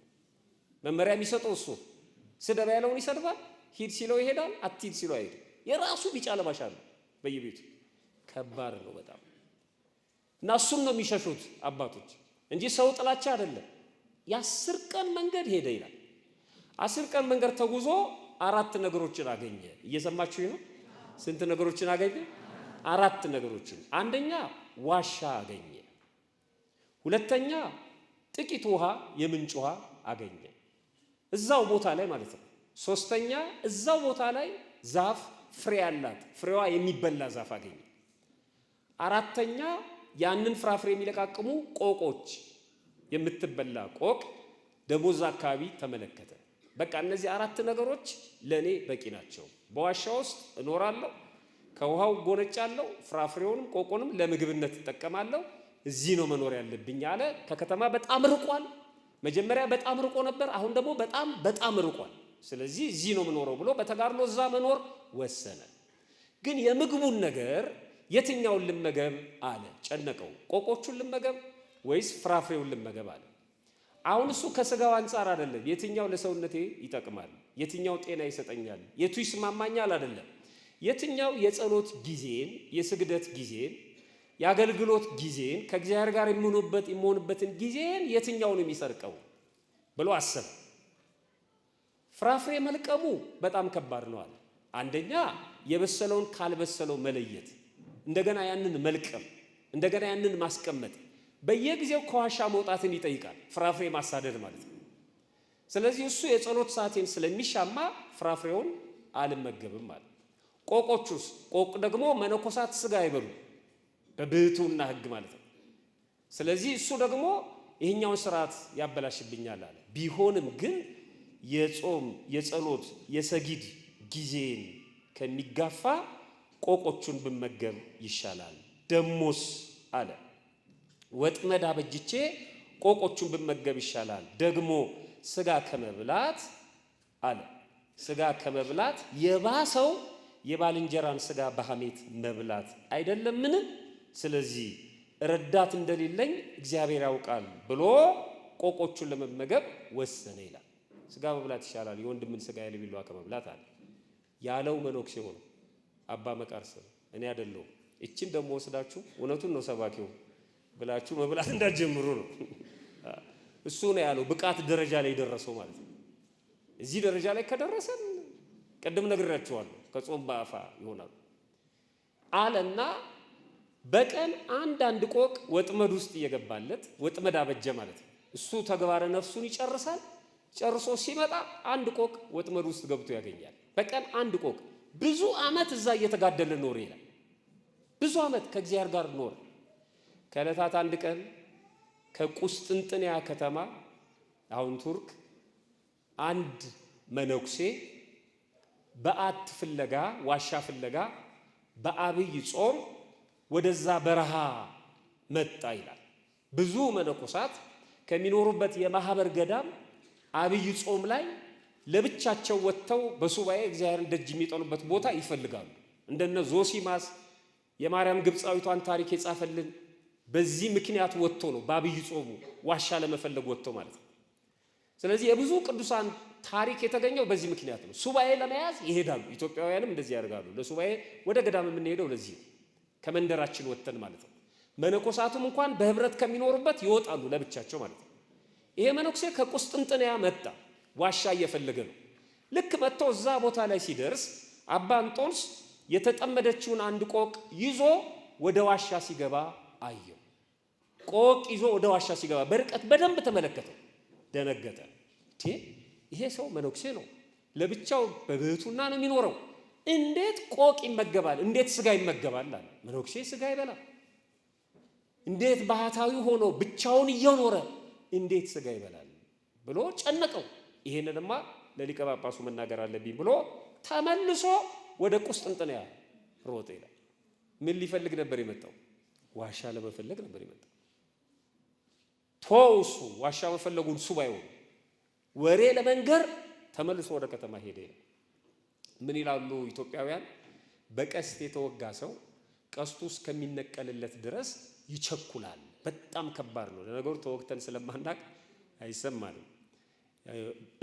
መመሪያ የሚሰጠው እሱ። ስደብ ያለውን ይሰድባል፣ ሂድ ሲለው ይሄዳል፣ አትሂድ ሲለው አይሄድም። የራሱ ቢጫ ለባሽ አለው በየቤቱ። ከባድ ነው በጣም። እና እሱን ነው የሚሸሹት አባቶች እንጂ ሰው ጥላቻ አይደለም። የ10 ቀን መንገድ ሄደ ይላል። 10 ቀን መንገድ ተጉዞ 4 ነገሮችን አገኘ። እየሰማችሁ ነው? ስንት ነገሮችን አገኘ? 4 ነገሮችን። አንደኛ ዋሻ አገኘ። ሁለተኛ ጥቂት ውሃ፣ የምንጭ ውሃ አገኘ እዛው ቦታ ላይ ማለት ነው። ሶስተኛ እዛው ቦታ ላይ ዛፍ ፍሬ ያላት ፍሬዋ የሚበላ ዛፍ አገኘ። አራተኛ ያንን ፍራፍሬ የሚለቃቅሙ ቆቆች፣ የምትበላ ቆቅ ደሞዝ አካባቢ ተመለከተ። በቃ እነዚህ 4 ነገሮች ለኔ በቂ ናቸው። በዋሻ ውስጥ እኖራለሁ፣ ከውሃው ጎነጫለሁ፣ ፍራፍሬውንም ቆቆንም ለምግብነት እጠቀማለሁ። እዚህ ነው መኖር ያለብኝ አለ። ከከተማ በጣም ርቋል። መጀመሪያ በጣም ርቆ ነበር፣ አሁን ደግሞ በጣም ርቋል። ስለዚህ እዚህ ነው መኖረው ብሎ በተጋድሎ እዛ መኖር ወሰነ። ግን የምግቡን ነገር የትኛውን ልመገብ አለ። ጨነቀው። ቆቆቹን ልመገብ ወይስ ፍራፍሬውን ልመገብ አለ። አሁን እሱ ከስጋው አንጻር አይደለም፣ የትኛው ለሰውነቴ ይጠቅማል፣ የትኛው ጤና ይሰጠኛል፣ የቱ ይስማማኛል አይደለም። የትኛው የጸሎት ጊዜን፣ የስግደት ጊዜን፣ የአገልግሎት ጊዜን፣ ከእግዚአብሔር ጋር የምሆንበትን ጊዜን የትኛው ነው የሚሰርቀው ብሎ አሰበ። ፍራፍሬ መልቀሙ በጣም ከባድ ነው አለ። አንደኛ የበሰለውን ካልበሰለው መለየት፣ እንደገና ያንን መልቀም፣ እንደገና ያንን ማስቀመጥ፣ በየጊዜው ከዋሻ መውጣትን ይጠይቃል። ፍራፍሬ ማሳደድ ማለት ነው። ስለዚህ እሱ የጸሎት ሰዓቴን ስለሚሻማ ፍራፍሬውን አልመገብም አለ። ቆቆቹስ? ቆቅ ደግሞ መነኮሳት ስጋ አይበሉ በብሕትውና ሕግ ማለት ነው። ስለዚህ እሱ ደግሞ ይሄኛውን ስርዓት ያበላሽብኛል አለ። ቢሆንም ግን የጾም የጸሎት የሰጊድ ጊዜን ከሚጋፋ ቆቆቹን ብመገብ ይሻላል። ደሞስ አለ ወጥመድ አበጅቼ ቆቆቹን ብመገብ ይሻላል። ደግሞ ስጋ ከመብላት አለ ስጋ ከመብላት የባሰው የባልንጀራን ስጋ በሐሜት መብላት አይደለምን? ስለዚህ ረዳት እንደሌለኝ እግዚአብሔር ያውቃል ብሎ ቆቆቹን ለመመገብ ወሰነ ይላል። ስጋ መብላት ይሻላል የወንድምን ስጋ የሌለው ከመብላት አለ ያለው መነኩሴ ሆኖ አባ መቃርስ እኔ አይደለሁም። እቺን ደግሞ ወስዳችሁ እውነቱን ነው ሰባኪው ብላችሁ መብላት እንዳትጀምሩ ነው። እሱ ነው ያለው ብቃት ደረጃ ላይ ደረሰው ማለት ነው። እዚህ ደረጃ ላይ ከደረሰን ቀደም ነግራችኋለሁ ከጾም በአፋ ይሆናል አለና በቀን አንድ ቆቅ ወጥመድ ውስጥ እየገባለት ወጥመድ አበጀ ማለት ነው። እሱ ተግባረ ነፍሱን ይጨርሳል። ጨርሶ ሲመጣ አንድ ቆቅ ወጥመድ ውስጥ ገብቶ ያገኛል። በቀን አንድ ቆቅ። ብዙ ዓመት እዛ እየተጋደለ ኖር ይላል። ብዙ ዓመት ከእግዚአብሔር ጋር ኖር። ከዕለታት አንድ ቀን ከቁስጥንጥንያ ከተማ አሁን ቱርክ አንድ መነኩሴ በዓት ፍለጋ ዋሻ ፍለጋ በአብይ ጾም ወደዛ በረሃ መጣ ይላል። ብዙ መነኮሳት ከሚኖሩበት የማህበር ገዳም አብይ ጾም ላይ ለብቻቸው ወጥተው በሱባኤ እግዚአብሔርን ደጅ የሚጠኑበት ቦታ ይፈልጋሉ። እንደነ ዞሲማስ የማርያም ግብፃዊቷን ታሪክ የጻፈልን በዚህ ምክንያት ወጥቶ ነው፣ በአብይ ጾሙ ዋሻ ለመፈለግ ወጥቶ ማለት ነው። ስለዚህ የብዙ ቅዱሳን ታሪክ የተገኘው በዚህ ምክንያት ነው። ሱባኤ ለመያዝ ይሄዳሉ። ኢትዮጵያውያንም እንደዚህ ያደርጋሉ። ለሱባኤ ወደ ገዳም የምንሄደው ለዚህ ነው፣ ከመንደራችን ወጥተን ማለት ነው። መነኮሳቱም እንኳን በህብረት ከሚኖሩበት ይወጣሉ ለብቻቸው ማለት ነው። ይሄ መነኩሴ ከቁስጥንጥንያ መጣ፣ ዋሻ እየፈለገ ነው። ልክ መጥቶ እዛ ቦታ ላይ ሲደርስ አባ እንጦንስ የተጠመደችውን አንድ ቆቅ ይዞ ወደ ዋሻ ሲገባ አየው። ቆቅ ይዞ ወደ ዋሻ ሲገባ በርቀት በደንብ ተመለከተው፣ ደነገጠ። ይሄ ሰው መነኩሴ ነው፣ ለብቻው በብህቱና ነው የሚኖረው። እንዴት ቆቅ ይመገባል? እንዴት ስጋ ይመገባል አለ። መነኩሴ ስጋ ይበላል። እንዴት ባህታዊ ሆኖ ብቻውን እየኖረ እንዴት ስጋ ይበላል ብሎ ጨነቀው። ይሄንንማ ለሊቀ ጳጳሱ መናገር አለብኝ ብሎ ተመልሶ ወደ ቁስጥንጥንያ ሮጠ ይላል። ምን ሊፈልግ ነበር የመጣው? ዋሻ ለመፈለግ ነበር የመጣው። ቶውሱ ዋሻ መፈለጉን ሱባኤው ወሬ ለመንገር ተመልሶ ወደ ከተማ ሄደ። ምን ይላሉ ኢትዮጵያውያን? በቀስት የተወጋ ሰው ቀስቱ እስከሚነቀልለት ድረስ ይቸኩላል። በጣም ከባድ ነው። ለነገሩ ተወግተን ስለማናቅ አይሰማንም።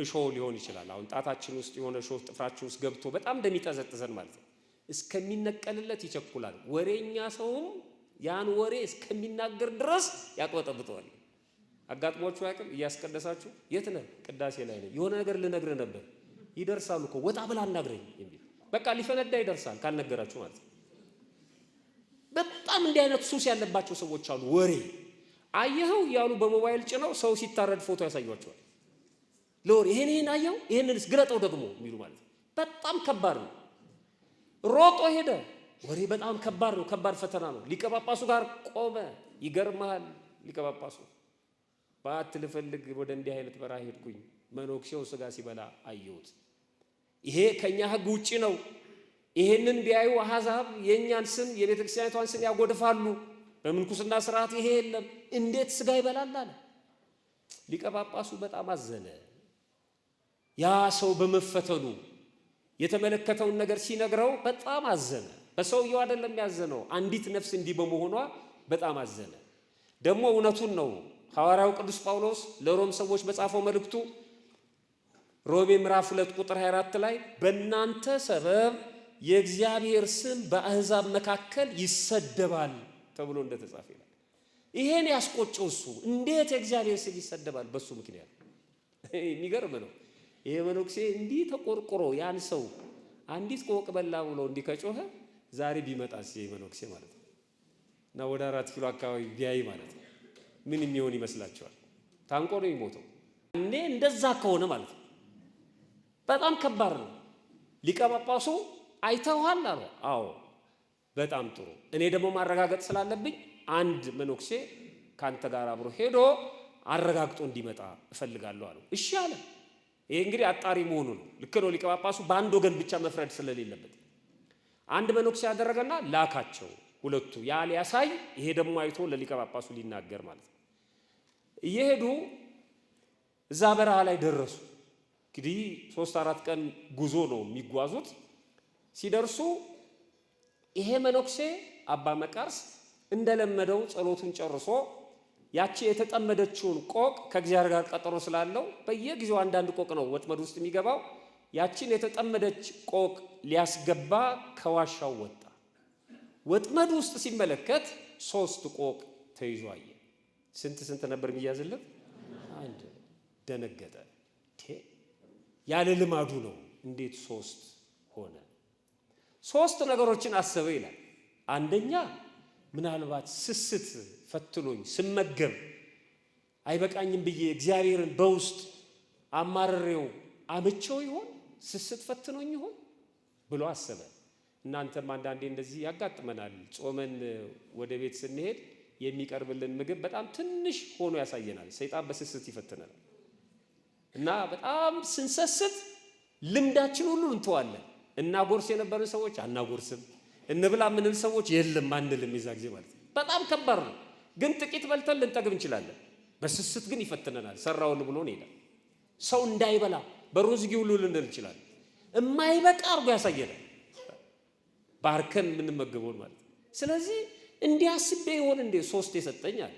እሾህ ሊሆን ይችላል። አሁን ጣታችን ውስጥ የሆነ እሾህ ጥፍራችን ውስጥ ገብቶ በጣም እንደሚጠዘጥዘን ማለት ነው። እስከሚነቀልለት ይቸኩላል። ወሬኛ ሰውም ያን ወሬ እስከሚናገር ድረስ ያቅበጠብጠዋል። አጋጥሟችሁ ያቅም? እያስቀደሳችሁ የት ነህ? ቅዳሴ ላይ ነኝ። የሆነ ነገር ልነግርህ ነበር። ይደርሳሉ እኮ ወጣ ብላ አናግረኝ የሚል በቃ ሊፈነዳ ይደርሳል ካልነገራችሁ ማለት ነው። በጣም እንዲህ አይነት ሱስ ያለባቸው ሰዎች አሉ። ወሬ አየኸው እያሉ በሞባይል ጭነው ሰው ሲታረድ ፎቶ ያሳያቸዋል። ለወሬ ይሄን አየኸው፣ ይሄንንስ ግለጠው ደግሞ የሚሉ ማለት ነው። በጣም ከባድ ነው። ሮጦ ሄደ። ወሬ በጣም ከባድ ነው። ከባድ ፈተና ነው። ሊቀ ጳጳሱ ጋር ቆመ። ይገርምሃል፣ ሊቀ ጳጳሱ ባት ልፈልግ ወደ እንዲህ አይነት በረሃ ሄድኩኝ። መነኩሴው ስጋ ሲበላ አየሁት። ይሄ ከኛ ሕግ ውጪ ነው። ይሄንን ቢያዩ አሕዛብ የእኛን ስም የቤተ ክርስቲያኒቷን ስም ያጎድፋሉ። በምንኩስና ስርዓት ይሄ የለም። እንዴት ስጋ ይበላል አለ። ሊቀ ጳጳሱ በጣም አዘነ። ያ ሰው በመፈተኑ የተመለከተውን ነገር ሲነግረው በጣም አዘነ። በሰውየው አይደለም ያዘነው፣ አንዲት ነፍስ እንዲህ በመሆኗ በጣም አዘነ። ደግሞ እውነቱን ነው። ሐዋርያው ቅዱስ ጳውሎስ ለሮም ሰዎች በጻፈው መልእክቱ ሮሜ ምዕራፍ 2 ቁጥር 24 ላይ በእናንተ ሰበብ የእግዚአብሔር ስም በአሕዛብ መካከል ይሰደባል ተብሎ እንደተጻፈ ይላል። ይሄን ያስቆጨው እሱ እንዴት የእግዚአብሔር ስም ይሰደባል? በሱ ምክንያት። የሚገርም ነው። ይሄ መነኩሴ እንዲህ ተቆርቆሮ ያን ሰው አንዲት ቆቅ በላ ብሎ እንዲህ ከጮኸ ዛሬ ቢመጣስ ይሄ መነኩሴ ማለት ነው እና ወደ 4 ኪሎ አካባቢ ቢያይ ማለት ነው ምን የሚሆን ይመስላችኋል? ታንቆ ነው የሚሞተው። እኔ እንደዛ ከሆነ ማለት ነው በጣም ከባድ ነው። ሊቀ ጳጳሱ አይተውሃል አለ። አዎ በጣም ጥሩ። እኔ ደግሞ ማረጋገጥ ስላለብኝ አንድ መነኩሴ ካንተ ጋር አብሮ ሄዶ አረጋግጦ እንዲመጣ እፈልጋለሁ አለው። እሺ አለ። ይሄ እንግዲህ አጣሪ መሆኑ ነው። ልክ ነው። ሊቀ ጳጳሱ በአንድ ወገን ብቻ መፍረድ ስለሌለበት አንድ መነኩሴ ያደረገና ላካቸው ሁለቱ። ያ ሊያሳይ፣ ይሄ ደግሞ አይቶ ለሊቀ ጳጳሱ ሊናገር ማለት ነው። እየሄዱ እዛ በረሃ ላይ ደረሱ። እንግዲህ 3-4 ቀን ጉዞ ነው የሚጓዙት። ሲደርሱ ይሄ መነኩሴ አባ መቃርስ እንደለመደው ጸሎቱን ጨርሶ ያቺ የተጠመደችውን ቆቅ ከእግዚአብሔር ጋር ቀጠሮ ስላለው በየጊዜው አንዳንድ ቆቅ ነው ወጥመድ ውስጥ የሚገባው። ያቺን የተጠመደች ቆቅ ሊያስገባ ከዋሻው ወጣ። ወጥመድ ውስጥ ሲመለከት 3 ቆቅ ተይዞ አየ። ስንት ነበር የሚያዝለት? አንድ። ደነገጠ። ያለ ልማዱ ነው። እንዴት 3 ሆነ? 3 ነገሮችን አሰበ ይላል። አንደኛ ምናልባት ስስት ፈትኖኝ ስመገብ አይበቃኝም ብዬ እግዚአብሔርን በውስጥ አማረሬው አመቸው ይሆን? ስስት ፈትኖኝ ይሆን ብሎ አሰበ። እናንተም አንዳንዴ እንደዚህ ያጋጥመናል። ጾመን ወደ ቤት ስንሄድ የሚቀርብልን ምግብ በጣም ትንሽ ሆኖ ያሳየናል። ሰይጣን በስስት ይፈትናል እና በጣም ስንሰስት ልምዳችን ሁሉ እንተዋለን። እናጎርስ የነበርን ሰዎች አናጎርስም፣ እንብላ ምንል ሰዎች የለም አንልም። የዛ ጊዜ ማለት ነው በጣም ከባድ ነው። ግን ጥቂት በልተን ልንጠግብ እንችላለን። በስስት ግን ይፈትነናል። ሰራውን ብሎ ነው ይላል። ሰው እንዳይበላ በሩን ዝጊው ልንል ይችላል። የማይበቃ አርጎ ያሳየናል። ባርከን የምንመገበውን ማለት። ስለዚህ እንዲያስቤ ይሆን እንዴ 3 የሰጠኛል።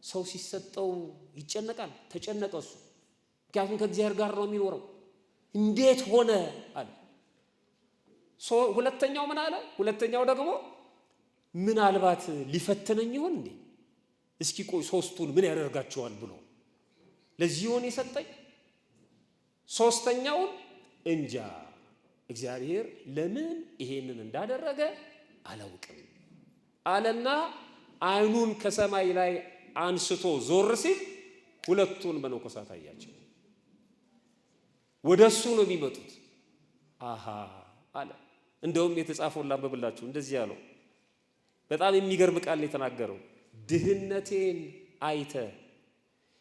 ሰው ሲሰጠው ይጨነቃል። ተጨነቀ እሱ። ምክንያቱም ከእግዚአብሔር ጋር ነው የሚኖረው። እንዴት ሆነ አለ። ሁለተኛው ምን አለ? ሁለተኛው ደግሞ ምናልባት ሊፈትነኝ ይሆን እንዴ? እስኪ ቆይ 3ቱን ምን ያደርጋቸዋል ብሎ ለዚህ ይሆን የሰጠኝ። ሶስተኛውን እንጃ እግዚአብሔር ለምን ይሄንን እንዳደረገ አላውቅም አለና አይኑን ከሰማይ ላይ አንስቶ ዞር ሲል 2ቱን መነኮሳት አያቸው። ወደሱ ነው የሚመጡት። አሃ አለ። እንደውም የተጻፈው ላንብብላችሁ። እንደዚህ ያለው በጣም የሚገርም ቃል የተናገረው ድህነቴን አይተ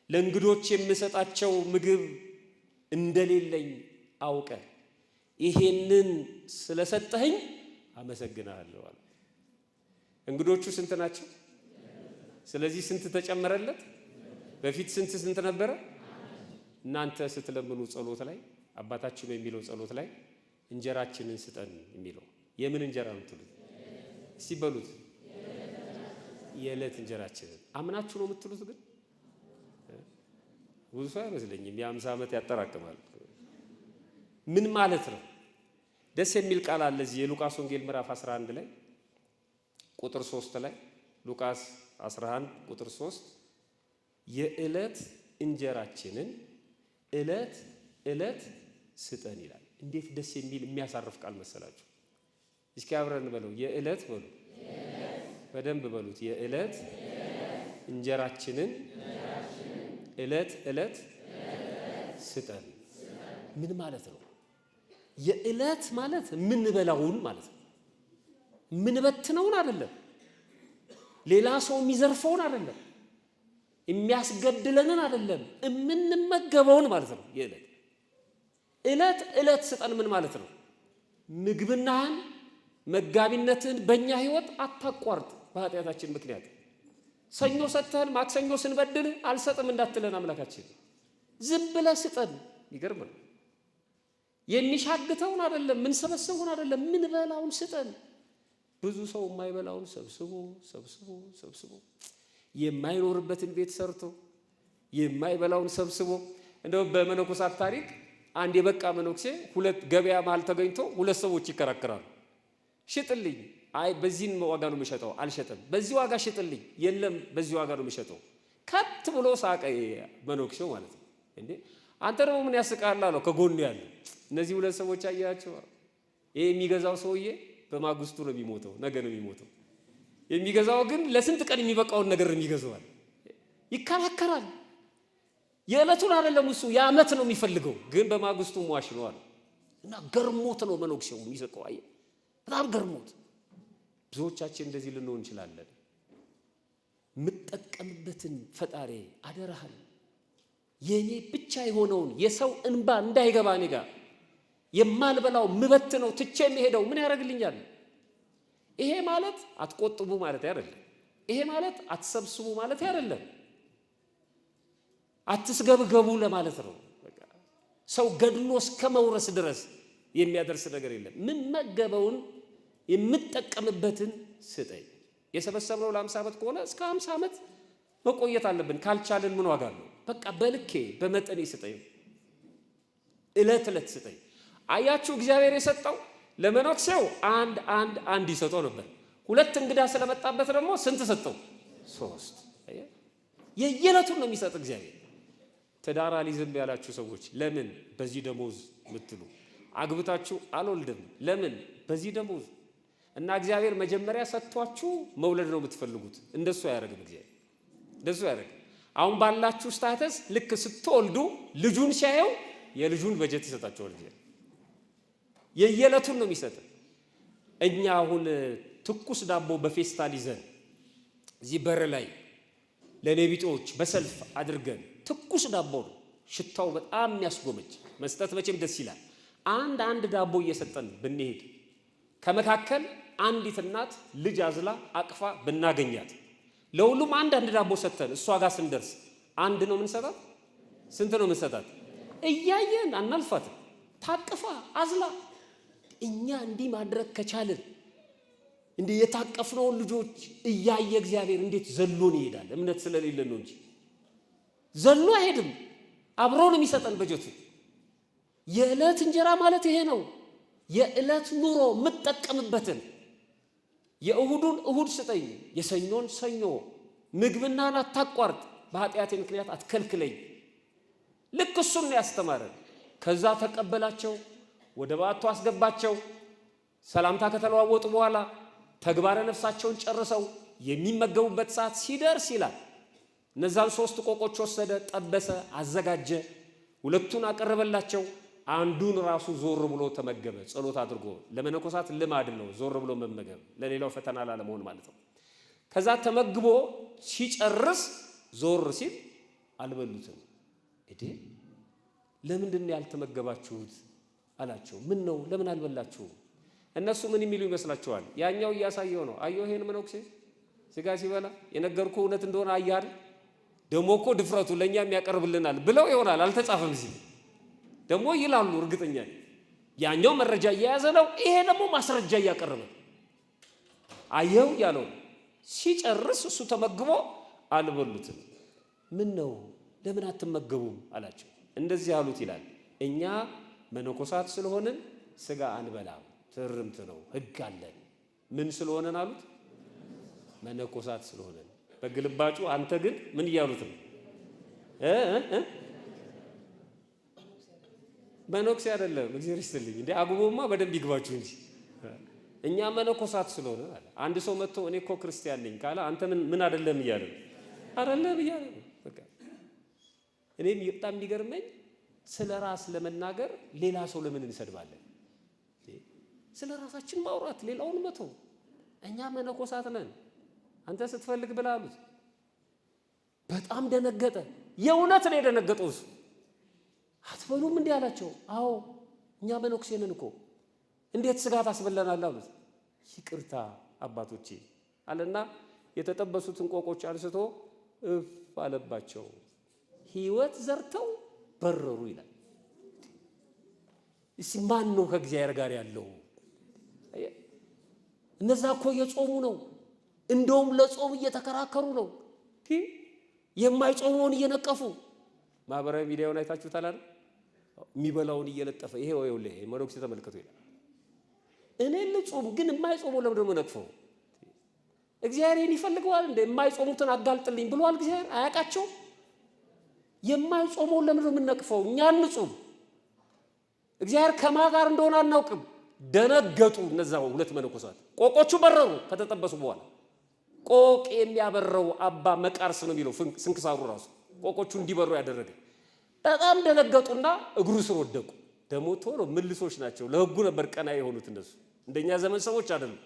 ለእንግዶች የምሰጣቸው ምግብ እንደሌለኝ አውቀ ይሄንን ስለሰጠኸኝ አመሰግናለሁ አለ። እንግዶቹ ስንት ናቸው? ስለዚህ ስንት ተጨመረለት? በፊት ስንት ነበረ? እናንተ ስትለምኑ ጸሎት ላይ አባታችን ነው የሚለው ጸሎት ላይ እንጀራችንን ስጠን የሚለው የምን እንጀራ ነው የምትሉት? እስቲ በሉት። የዕለት እንጀራችንን አምናችሁ ነው የምትሉት? ግን ብዙ ሰው አይመስለኝም። የ50 ዓመት ያጠራቅማል። ምን ማለት ነው? ደስ የሚል ቃል አለ እዚህ የሉቃስ ወንጌል ምዕራፍ 11 ላይ ቁጥር 3 ላይ ሉቃስ 11 ቁጥር 3 የዕለት እንጀራችንን ዕለት ዕለት ስጠን ይላል። እንዴት ደስ የሚል የሚያሳርፍ ቃል መሰላችሁ። እስኪ አብረን በለው። የዕለት በሉ፣ በደንብ በሉት። የዕለት እንጀራችንን ዕለት ዕለት ስጠን። ምን ማለት ነው? የዕለት ማለት የምንበላውን ማለት ነው። የምንበትነውን አይደለም። ሌላ ሰው የሚዘርፈውን አይደለም። የሚያስገድለንን አይደለም። የምንመገበውን ማለት ነው። የዕለት ዕለት ዕለት ስጠን ምን ማለት ነው? ምግብናህን መጋቢነትን በእኛ ህይወት አታቋርጥ። በኃጢአታችን ምክንያት ሰኞ ሰጥተን ማክሰኞ ስንበድል አልሰጥም እንዳትለን አምላካችን ዝም ብለህ ስጠን። ይገርም ነው። የሚሻግተውን አይደለም፣ ምን ሰበሰቡን አይደለም፣ ምን በላውን ስጠን። ብዙ ሰው የማይበላውን ሰብስቦ የማይኖርበትን ቤት ሰርቶ የማይበላውን ሰብስቦ እንደው በመነኮሳት ታሪክ አንድ የበቃ መነኩሴ 2 ገበያ መሃል ተገኝቶ 2 ሰዎች ይከራከራሉ። ሽጥልኝ፣ አይ በዚህን ዋጋ ነው የምሸጠው፣ አልሸጥም። በዚህ ዋጋ ሽጥልኝ፣ የለም በዚህ ዋጋ ነው የምሸጠው። ከት ብሎ ሳቀ መነኩሴው ማለት ነው። እንዴ አንተ ደግሞ ምን ያስቃል አለው ከጎኑ ያለ። እነዚህ 2 ሰዎች አያቸው። ይሄ የሚገዛው ሰውዬ በማግስቱ ነው የሚሞተው፣ ነገ ነው የሚሞተው። የሚገዛው ግን ለስንት ቀን የሚበቃውን ነገር የሚገዛዋል። ይከራከራል። የዕለቱን አይደለም እሱ የዓመት ነው የሚፈልገው፣ ግን በማግስቱ ሟሽ ነው አለ እና ገርሞት ነው መነኩሴው የሚሰቀው። አየ በጣም ገርሞት። ብዙዎቻችን እንደዚህ ልንሆን እንችላለን። የምጠቀምበትን ፈጣሪ አደራህን የኔ ብቻ የሆነውን የሰው እንባ እንዳይገባ እኔ ጋር የማልበላው ምበትነው ትቼ የሚሄደው ምን ያደርግልኛል? ይሄ ማለት አትቆጥቡ ማለት አይደለም። ይሄ ማለት አትሰብስቡ ማለት አይደለም። አትስገብገቡ ለማለት ነው። ሰው ገድሎ እስከ መውረስ ድረስ የሚያደርስ ነገር የለም። ምን መገበውን የምጠቀምበትን ስጠኝ። የሰበሰብነው ለ50 ዓመት ከሆነ እስከ 50 ዓመት መቆየት አለብን። ካልቻልን ምን ዋጋ አለው? በቃ በልኬ በመጠኔ ስጠኝ፣ ዕለት ዕለት ስጠኝ። አያችሁ እግዚአብሔር የሰጠው ለመነኩሴው አንድ ይሰጠው ነበር። 2 እንግዳ ስለመጣበት ደግሞ ስንት ሰጠው? 3። የየዕለቱን ነው የሚሰጥ እግዚአብሔር። ትዳር አልይዝም ያላችሁ ሰዎች ለምን በዚህ ደሞዝ ምትሉ? አግብታችሁ አልወልድም ለምን በዚህ ደሞዝ? እና እግዚአብሔር መጀመሪያ ሰጥቷችሁ መውለድ ነው የምትፈልጉት። እንደሱ አያደርግም እግዚአብሔር፣ እንደሱ አያደርግም። አሁን ባላችሁ ስታተስ ልክ ስትወልዱ ልጁን ሲያየው የልጁን በጀት ይሰጣችኋል እግዚአብሔር። የየዕለቱን ነው የሚሰጥ። እኛ አሁን ትኩስ ዳቦ በፌስታል ይዘን እዚህ በር ላይ ለኔቢጦች በሰልፍ አድርገን ትኩስ ዳቦ ነው፣ ሽታው በጣም የሚያስጎመጅ መስጠት መቼም ደስ ይላል። አንድ ዳቦ እየሰጠን ብንሄድ ከመካከል አንዲት እናት ልጅ አዝላ አቅፋ ብናገኛት ለሁሉም አንድ ዳቦ ሰጥተን እሷ ጋር ስንደርስ አንድ ነው የምንሰጣት? ስንት ነው የምንሰጣት? እያየን አናልፋትም። ታቅፋ አዝላ። እኛ እንዲህ ማድረግ ከቻልን እንዲህ የታቀፍነውን ልጆች እያየ እግዚአብሔር እንዴት ዘሎን ይሄዳል? እምነት ስለሌለን ነው እንጂ ዘሎ አይሄድም። አብሮ ነው የሚሰጠን በጀቱ። የዕለት እንጀራ ማለት ይሄ ነው። የዕለት ኑሮ የምጠቀምበትን የእሁዱን እሁድ ስጠኝ፣ የሰኞን ሰኞ፣ ምግብና አታቋርጥ፣ በኃጢአቴ ምክንያት አትከልክለኝ። ልክ እሱን ነው ያስተማረን። ከዛ ተቀበላቸው፣ ወደ በዓቱ አስገባቸው። ሰላምታ ከተለዋወጡ በኋላ ተግባረ ነፍሳቸውን ጨርሰው የሚመገቡበት ሰዓት ሲደርስ ይላል እነዛን 3 ቆቆች ወሰደ፣ ጠበሰ፣ አዘጋጀ። 2ቱን አቀረበላቸው። አንዱን ራሱ ዞር ብሎ ተመገበ፣ ጸሎት አድርጎ። ለመነኮሳት ልማድ ነው ዞር ብሎ መመገብ፣ ለሌላው ፈተና ላለመሆን ማለት ነው። ከዛ ተመግቦ ሲጨርስ ዞር ሲል አልበሉትም። እዴ ለምንድን ነው ያልተመገባችሁት አላቸው። ምን ነው ለምን አልበላችሁም? እነሱ ምን የሚሉ ይመስላችኋል? ያኛው እያሳየው ነው። አየሁ ይሄን መነኩሴ ስጋ ሲበላ የነገርኩ እውነት እንደሆነ አያር ደሞ እኮ ድፍረቱ ለኛ የሚያቀርብልናል ብለው ይሆናል። አልተጻፈም እዚህ ደሞ ይላሉ። እርግጠኛ ያኛው መረጃ እየያዘ ነው፣ ይሄ ደግሞ ማስረጃ እያቀረበ አየው ያለው። ሲጨርስ እሱ ተመግቦ አልበሉትም። ምን ነው ለምን አትመገቡም አላቸው። እንደዚህ አሉት ይላል እኛ መነኮሳት ስለሆንን ስጋ አንበላም፣ ትርምት ነው፣ ህግ አለን። ምን ስለሆነን አሉት? መነኮሳት ስለሆነን። በግልባጩ አንተ ግን ምን እያሉት ነው? መነኩሴ አይደለም። እግዚአብሔር ይስጥልኝ እንዴ አጉቦማ በደንብ ይግባችሁ እንጂ እኛ መነኮሳት ስለሆነ አለ። አንድ ሰው መጥቶ እኔ እኮ ክርስቲያን ነኝ ካለ አንተ ምን አይደለም እያለ አይደለም እያለ በቃ። እኔም በጣም የሚገርመኝ ስለ ራስ ለመናገር ሌላ ሰው ለምን እንሰድባለን? ስለ ራሳችን ማውራት ሌላውን መተው። እኛ መነኮሳት ነን፣ አንተ ስትፈልግ ብላ አሉት። በጣም ደነገጠ። የእውነት ነው የደነገጠው እሱ። አትበሉም እንዲህ አላቸው። አዎ እኛ መነኩሴ ነን እኮ እንዴት ስጋት አስበለናል አሉት። ይቅርታ አባቶቼ አለና የተጠበሱትን ቆቆች አንስቶ እፍ አለባቸው። ሕይወት ዘርተው በረሩ ይላል። እሺ ማን ነው ከእግዚአብሔር ጋር ያለው? እነዛ እኮ የጾሙ ነው። እንደውም ለጾም እየተከራከሩ ነው። የማይጾመውን እየነቀፉ ማህበራዊ ሚዲያውን አይታችሁታል አይደል? የሚበላውን እየለጠፈ ይሄ ወይውልህ መነኩሴ ተመልከቱ ይላል። እኔ ልጾም ግን የማይጾመው ለምን ነው ነቅፈው? እግዚአብሔርን ይፈልገዋል እንደ የማይጾሙትን አጋልጥልኝ ብሏል። እግዚአብሔር አያውቃቸው? የማይጾመው ለምን ነው የምንነቅፈው? እኛ እንጹም። እግዚአብሔር ከማን ጋር እንደሆነ አናውቅም። ደነገጡ እነዛ 2 መነኮሳት። ቆቆቹ በረሩ ከተጠበሱ በኋላ። ቆቅ የሚያበረው አባ መቃርስ ነው የሚለው ስንክሳሩ ራሱ ቆቆቹ እንዲበሩ ያደረገ። በጣም ደነገጡና እግሩ ስር ወደቁ። ደሞ ቶሎ ምልሶች ናቸው። ለሕጉ ነበር ቀና የሆኑት እነሱ። እንደኛ ዘመን ሰዎች አይደሉም።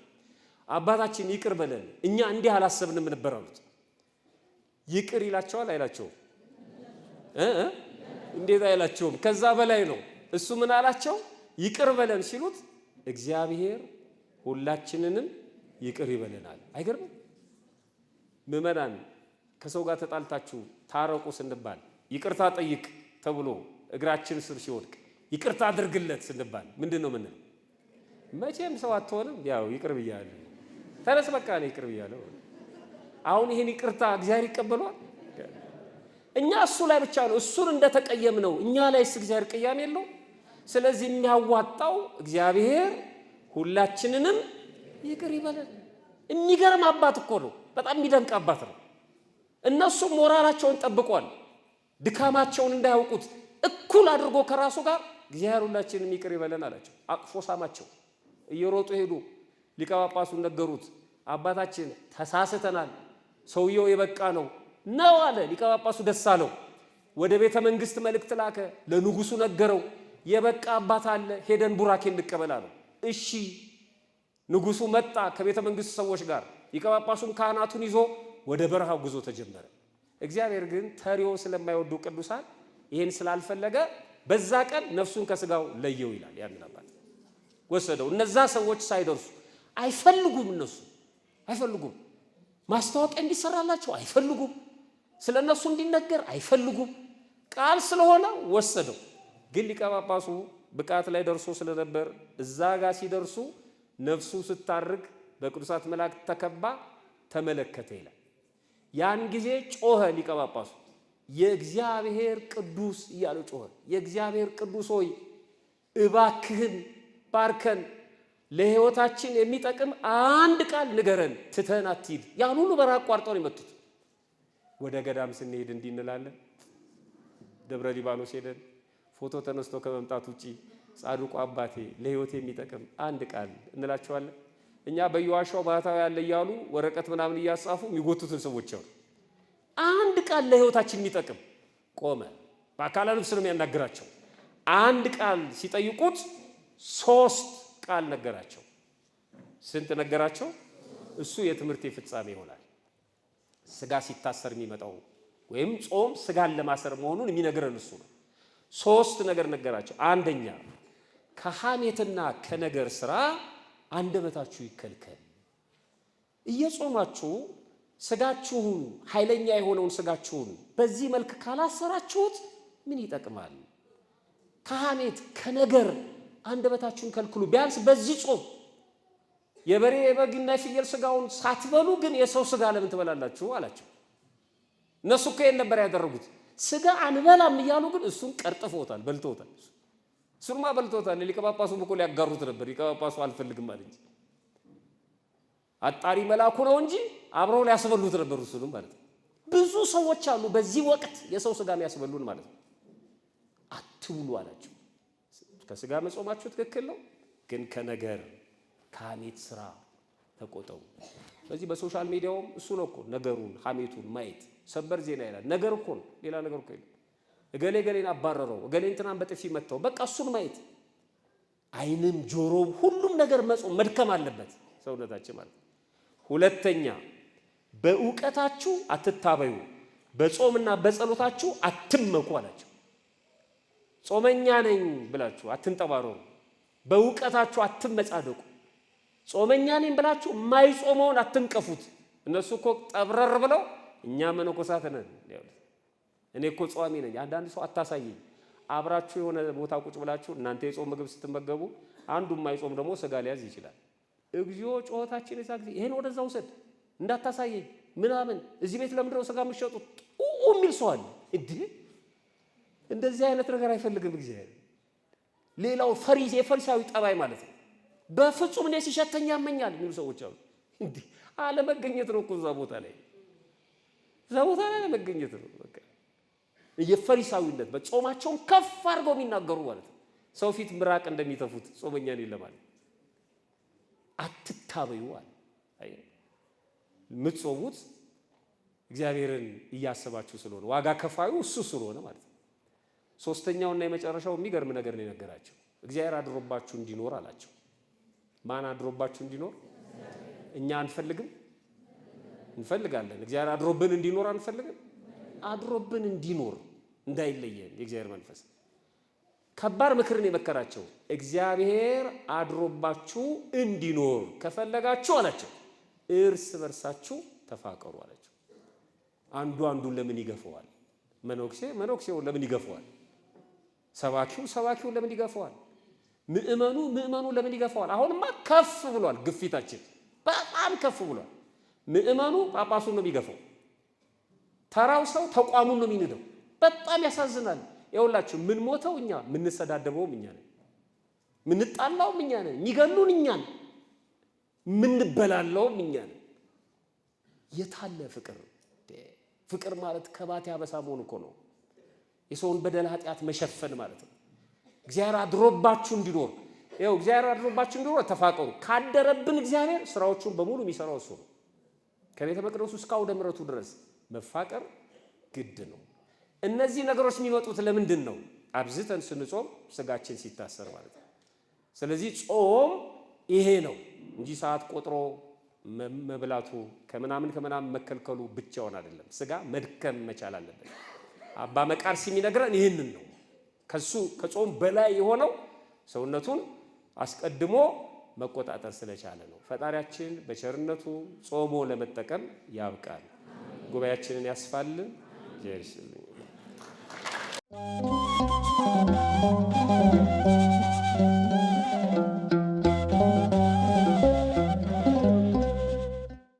አባታችን ይቅር በለን እኛ እንዲህ አላሰብንም ነበር አሉት። ይቅር ይላቸዋል አይላቸውም? እንዴት አይላቸውም? ከዛ በላይ ነው። እሱ ምን አላቸው? ይቅር በለን ሲሉት እግዚአብሔር ሁላችንንም ይቅር ይበለናል። አይገርም? ምዕመናን ከሰው ጋር ተጣልታችሁ ታረቁ ስንባል ይቅርታ ጠይቅ ተብሎ እግራችን ስር ሲወድቅ ይቅርታ አድርግለት ስንባል ምንድን ነው ምን? መቼም ሰው አትሆንም። ያው ይቅር ብያለሁ፣ ተነስ በቃ ነው ይቅር ብያለሁ። አሁን ይሄን ይቅርታ እግዚአብሔር ይቀበሏል? እኛ እሱ ላይ ብቻ ነው እሱን እንደተቀየም ነው። እኛ ላይ እግዚአብሔር ቅያሜ የለው። ስለዚህ የሚያዋጣው እግዚአብሔር ሁላችንንም ይቅር ይበለን። የሚገርም አባት እኮ ነው። በጣም የሚደንቅ አባት ነው። እነሱ ሞራላቸውን ጠብቋል። ድካማቸውን እንዳያውቁት እኩል አድርጎ ከራሱ ጋር እግዚአብሔር ሁላችንም ይቅር ይበለን አላቸው። አቅፎ ሳማቸው። እየሮጡ ሄዱ። ሊቀ ጳጳሱን ነገሩት። አባታችን ተሳስተናል፣ ሰውየው የበቃ ነው አለ። ሊቀ ጳጳሱ ደስ አለው። ወደ ቤተ መንግስት መልእክት ላከ። ለንጉሱ ነገረው። የበቃ አባት አለ፣ ሄደን ቡራኬ እንቀበል አለው። እሺ ንጉሱ መጣ ከቤተ መንግስት ሰዎች ጋር። ሊቀ ጳጳሱን ካህናቱን ይዞ ወደ በረሃው ጉዞ ተጀመረ። እግዚአብሔር ግን ተሪዮ ስለማይወዱ ቅዱሳን ይሄን ስላልፈለገ በዛ ቀን ነፍሱን ከስጋው ለየው ይላል። ያንን አባት ወሰደው። እነዛ ሰዎች ሳይደርሱ አይፈልጉም፣ እነሱ አይፈልጉም። ማስታወቂያ እንዲሰራላቸው አይፈልጉም። ስለነሱ እንዲነገር አይፈልጉም። ቃል ስለሆነ ወሰደው። ግን ሊቀ ጳጳሱ ብቃት ላይ ደርሶ ስለነበር እዛ ጋር ሲደርሱ ነፍሱ ስታርግ በቅዱሳት መላእክት ተከባ ተመለከተ ይላል። ያን ጊዜ ጮኸ ሊቀ ጳጳሱ፣ የእግዚአብሔር ቅዱስ እያለ ጮኸ። የእግዚአብሔር ቅዱስ ሆይ እባክህን ባርከን፣ ለሕይወታችን የሚጠቅም አንድ ቃል ንገረን፣ ትተን አትሂድ። ያን ሁሉ በረሃ አቋርጠው ነው የመጡት። ወደ ገዳም ስንሄድ እንዲህ እንላለን። ደብረ ሊባኖስ ሄደን ፎቶ ተነስቶ ከመምጣት ውጪ ጻድቁ አባቴ ለሕይወት የሚጠቅም አንድ ቃል እንላቸዋለን። እኛ በየዋሻው ባህታዊ ያለ እያሉ ወረቀት ምናምን እያጻፉ የሚጎቱትን ሰዎች አሉ። አንድ ቃል ለሕይወታችን የሚጠቅም ቆመ። በአካለ ልብስ ነው የሚያናግራቸው። አንድ ቃል ሲጠይቁት 3 ቃል ነገራቸው። ስንት ነገራቸው? እሱ የትምህርት ፍጻሜ ይሆናል። ስጋ ሲታሰር የሚመጣው ወይም ጾም ስጋን ለማሰር መሆኑን የሚነግረን እሱ ነው። 3 ነገር ነገራቸው። አንደኛ ከሐሜትና ከነገር ስራ አንደበታችሁ ይከልከል። እየጾማችሁ ስጋችሁን ኃይለኛ የሆነውን ስጋችሁን በዚህ መልክ ካላሰራችሁት ምን ይጠቅማል? ከሐሜት ከነገር አንደበታችሁን ከልክሉ። ቢያንስ በዚህ ጾም የበሬ የበግና የፍየል ስጋውን ሳትበሉ ግን የሰው ስጋ ለምን ትበላላችሁ አላቸው። እነሱ እኮ ይሄን ነበር ያደረጉት። ስጋ አንበላም እያሉ ግን እሱን ቀርጥፎታል፣ በልቶታል። እሱንማ በልቶታል። ሊቀ ጳጳሱም እኮ ሊያጋሩት ነበር። ሊቀ ጳጳሱ አልፈልግም አለ እንጂ አጣሪ መልአኩ ነው እንጂ አብረው ሊያስበሉት ነበር እሱንም ማለት ነው። ብዙ ሰዎች አሉ በዚህ ወቅት የሰው ስጋ የሚያስበሉን ማለት ነው። አትብሉ አላቸው። ከስጋ መጾማችሁ ትክክል ነው፣ ግን ከነገር ከሐሜት ስራ ተቆጠቡ። ስለዚህ በሶሻል ሚዲያውም እሱ ነው እኮ ነገሩን ሐሜቱን ማየት። ሰበር ዜና ይላል። ነገር እኮ ነው፣ ሌላ ነገር እኮ የለም። እገሌ ገሌን አባረረው፣ እገሌ እንትናን በጥፊ መታው፣ በቃ እሱን ማየት። ዓይንም ጆሮም ሁሉም ነገር መጾም መድከም አለበት ሰውነታችን ማለት ነው። ሁለተኛ በእውቀታችሁ አትታበዩ፣ በጾምና በጸሎታችሁ አትመኩ አላቸው። ጾመኛ ነኝ ብላችሁ አትንጠባረሩ፣ በእውቀታችሁ አትመጻደቁ። ጾመኛ ነኝ ብላችሁ የማይጾመውን አትንቀፉት። እነሱ እኮ ጠብረር ብለው እኛ መነኮሳት ነን፣ እኔ እኮ ጿሚ ነኝ። አንዳንድ ሰው አታሳየኝ። አብራችሁ የሆነ ቦታ ቁጭ ብላችሁ እናንተ የጾም ምግብ ስትመገቡ አንዱ የማይጾም ደግሞ ስጋ ሊያዝ ይችላል። እግዚኦ ጮኸታችን የዛ ጊዜ ይሄን ወደዛ ውሰድ እንዳታሳየኝ ምናምን፣ እዚህ ቤት ለምንድን ነው ስጋ የምትሸጡት የሚል ሰው አለ። እንደዚህ አይነት ነገር አይፈልግም እግዚአብሔር። ሌላው የፈሪሳዊ ጠባይ ማለት ነው። በፍጹም እኔ ሲሸተኛ ያመኛል የሚሉ ሰዎች አሉ። እንዲህ አለመገኘት ነው እኮ እዛ ቦታ ላይ አለመገኘት ነው በቃ። የፈሪሳዊነት በጾማቸውን ከፍ አድርገው የሚናገሩ ማለት ነው። ሰው ፊት ምራቅ እንደሚተፉት ጾመኛ ነኝ ለማለት አትታበዩ አለ። የምትጾሙት እግዚአብሔርን እያሰባችሁ ስለሆነ ዋጋ ከፋዩ እሱ ስለሆነ ማለት ነው። ሶስተኛውና የመጨረሻው የሚገርም ነገር ነው የነገራቸው። እግዚአብሔር አድሮባችሁ እንዲኖር አላቸው። ማን አድሮባችሁ እንዲኖር? እኛ አንፈልግም? እንፈልጋለን። እግዚአብሔር አድሮብን እንዲኖር አንፈልግም? አድሮብን እንዲኖር እንዳይለየን የእግዚአብሔር መንፈስ ከባድ ምክርን የመከራቸው። እግዚአብሔር አድሮባችሁ እንዲኖር ከፈለጋችሁ አላቸው እርስ በርሳችሁ ተፋቀሩ አላቸው። አንዱ አንዱን ለምን ይገፈዋል? መነኩሴውን ለምን ይገፈዋል? ሰባኪውን ለምን ይገፈዋል? ምእመኑ ለምን ይገፈዋል? አሁንማ ከፍ ብሏል፣ ግፊታችን በጣም ከፍ ብሏል። ምእመኑ ጳጳሱን ነው የሚገፈው፣ ተራው ሰው ተቋሙን ነው የሚንደው። በጣም ያሳዝናል። ይኸውላችሁ ምን ሞተው እኛ፣ የምንሰዳደበውም እኛ ነን፣ የምንጣላውም እኛ ነን፣ የሚገሉን እኛ ነን፣ የምንበላለውም እኛ ነን። የታለ ፍቅር? ፍቅር ማለት ከባት ያበሳ መሆን እኮ ነው። የሰውን በደል ኃጢአት መሸፈን ማለት ነው። እግዚአብሔር አድሮባችሁ እንዲኖር ይኸው፣ እግዚአብሔር አድሮባችሁ እንዲኖር ተፋቀሩ። ካደረብን እግዚአብሔር ስራዎቹን በሙሉ የሚሰራው እሱ ነው። ከቤተ መቅደሱ እስከ አውደ ምሕረቱ ድረስ መፋቀር ግድ ነው። እነዚህ ነገሮች የሚመጡት ለምንድን ነው? አብዝተን ስንጾም ስጋችን ሲታሰር ማለት ነው። ስለዚህ ጾም ይሄ ነው እንጂ ሰዓት ቆጥሮ መብላቱ ከምናምን መከልከሉ ብቻውን አይደለም። ስጋ መድከም መቻል አለበት። አባ መቃርስ የሚነግረን ይህንን ነው። ከጾም በላይ የሆነው ሰውነቱን አስቀድሞ መቆጣጠር ስለቻለ ነው። ፈጣሪያችን በቸርነቱ ጾሞ ለመጠቀም ያብቃል። ጉባኤያችንን ያስፋልን። ይርሽልኝ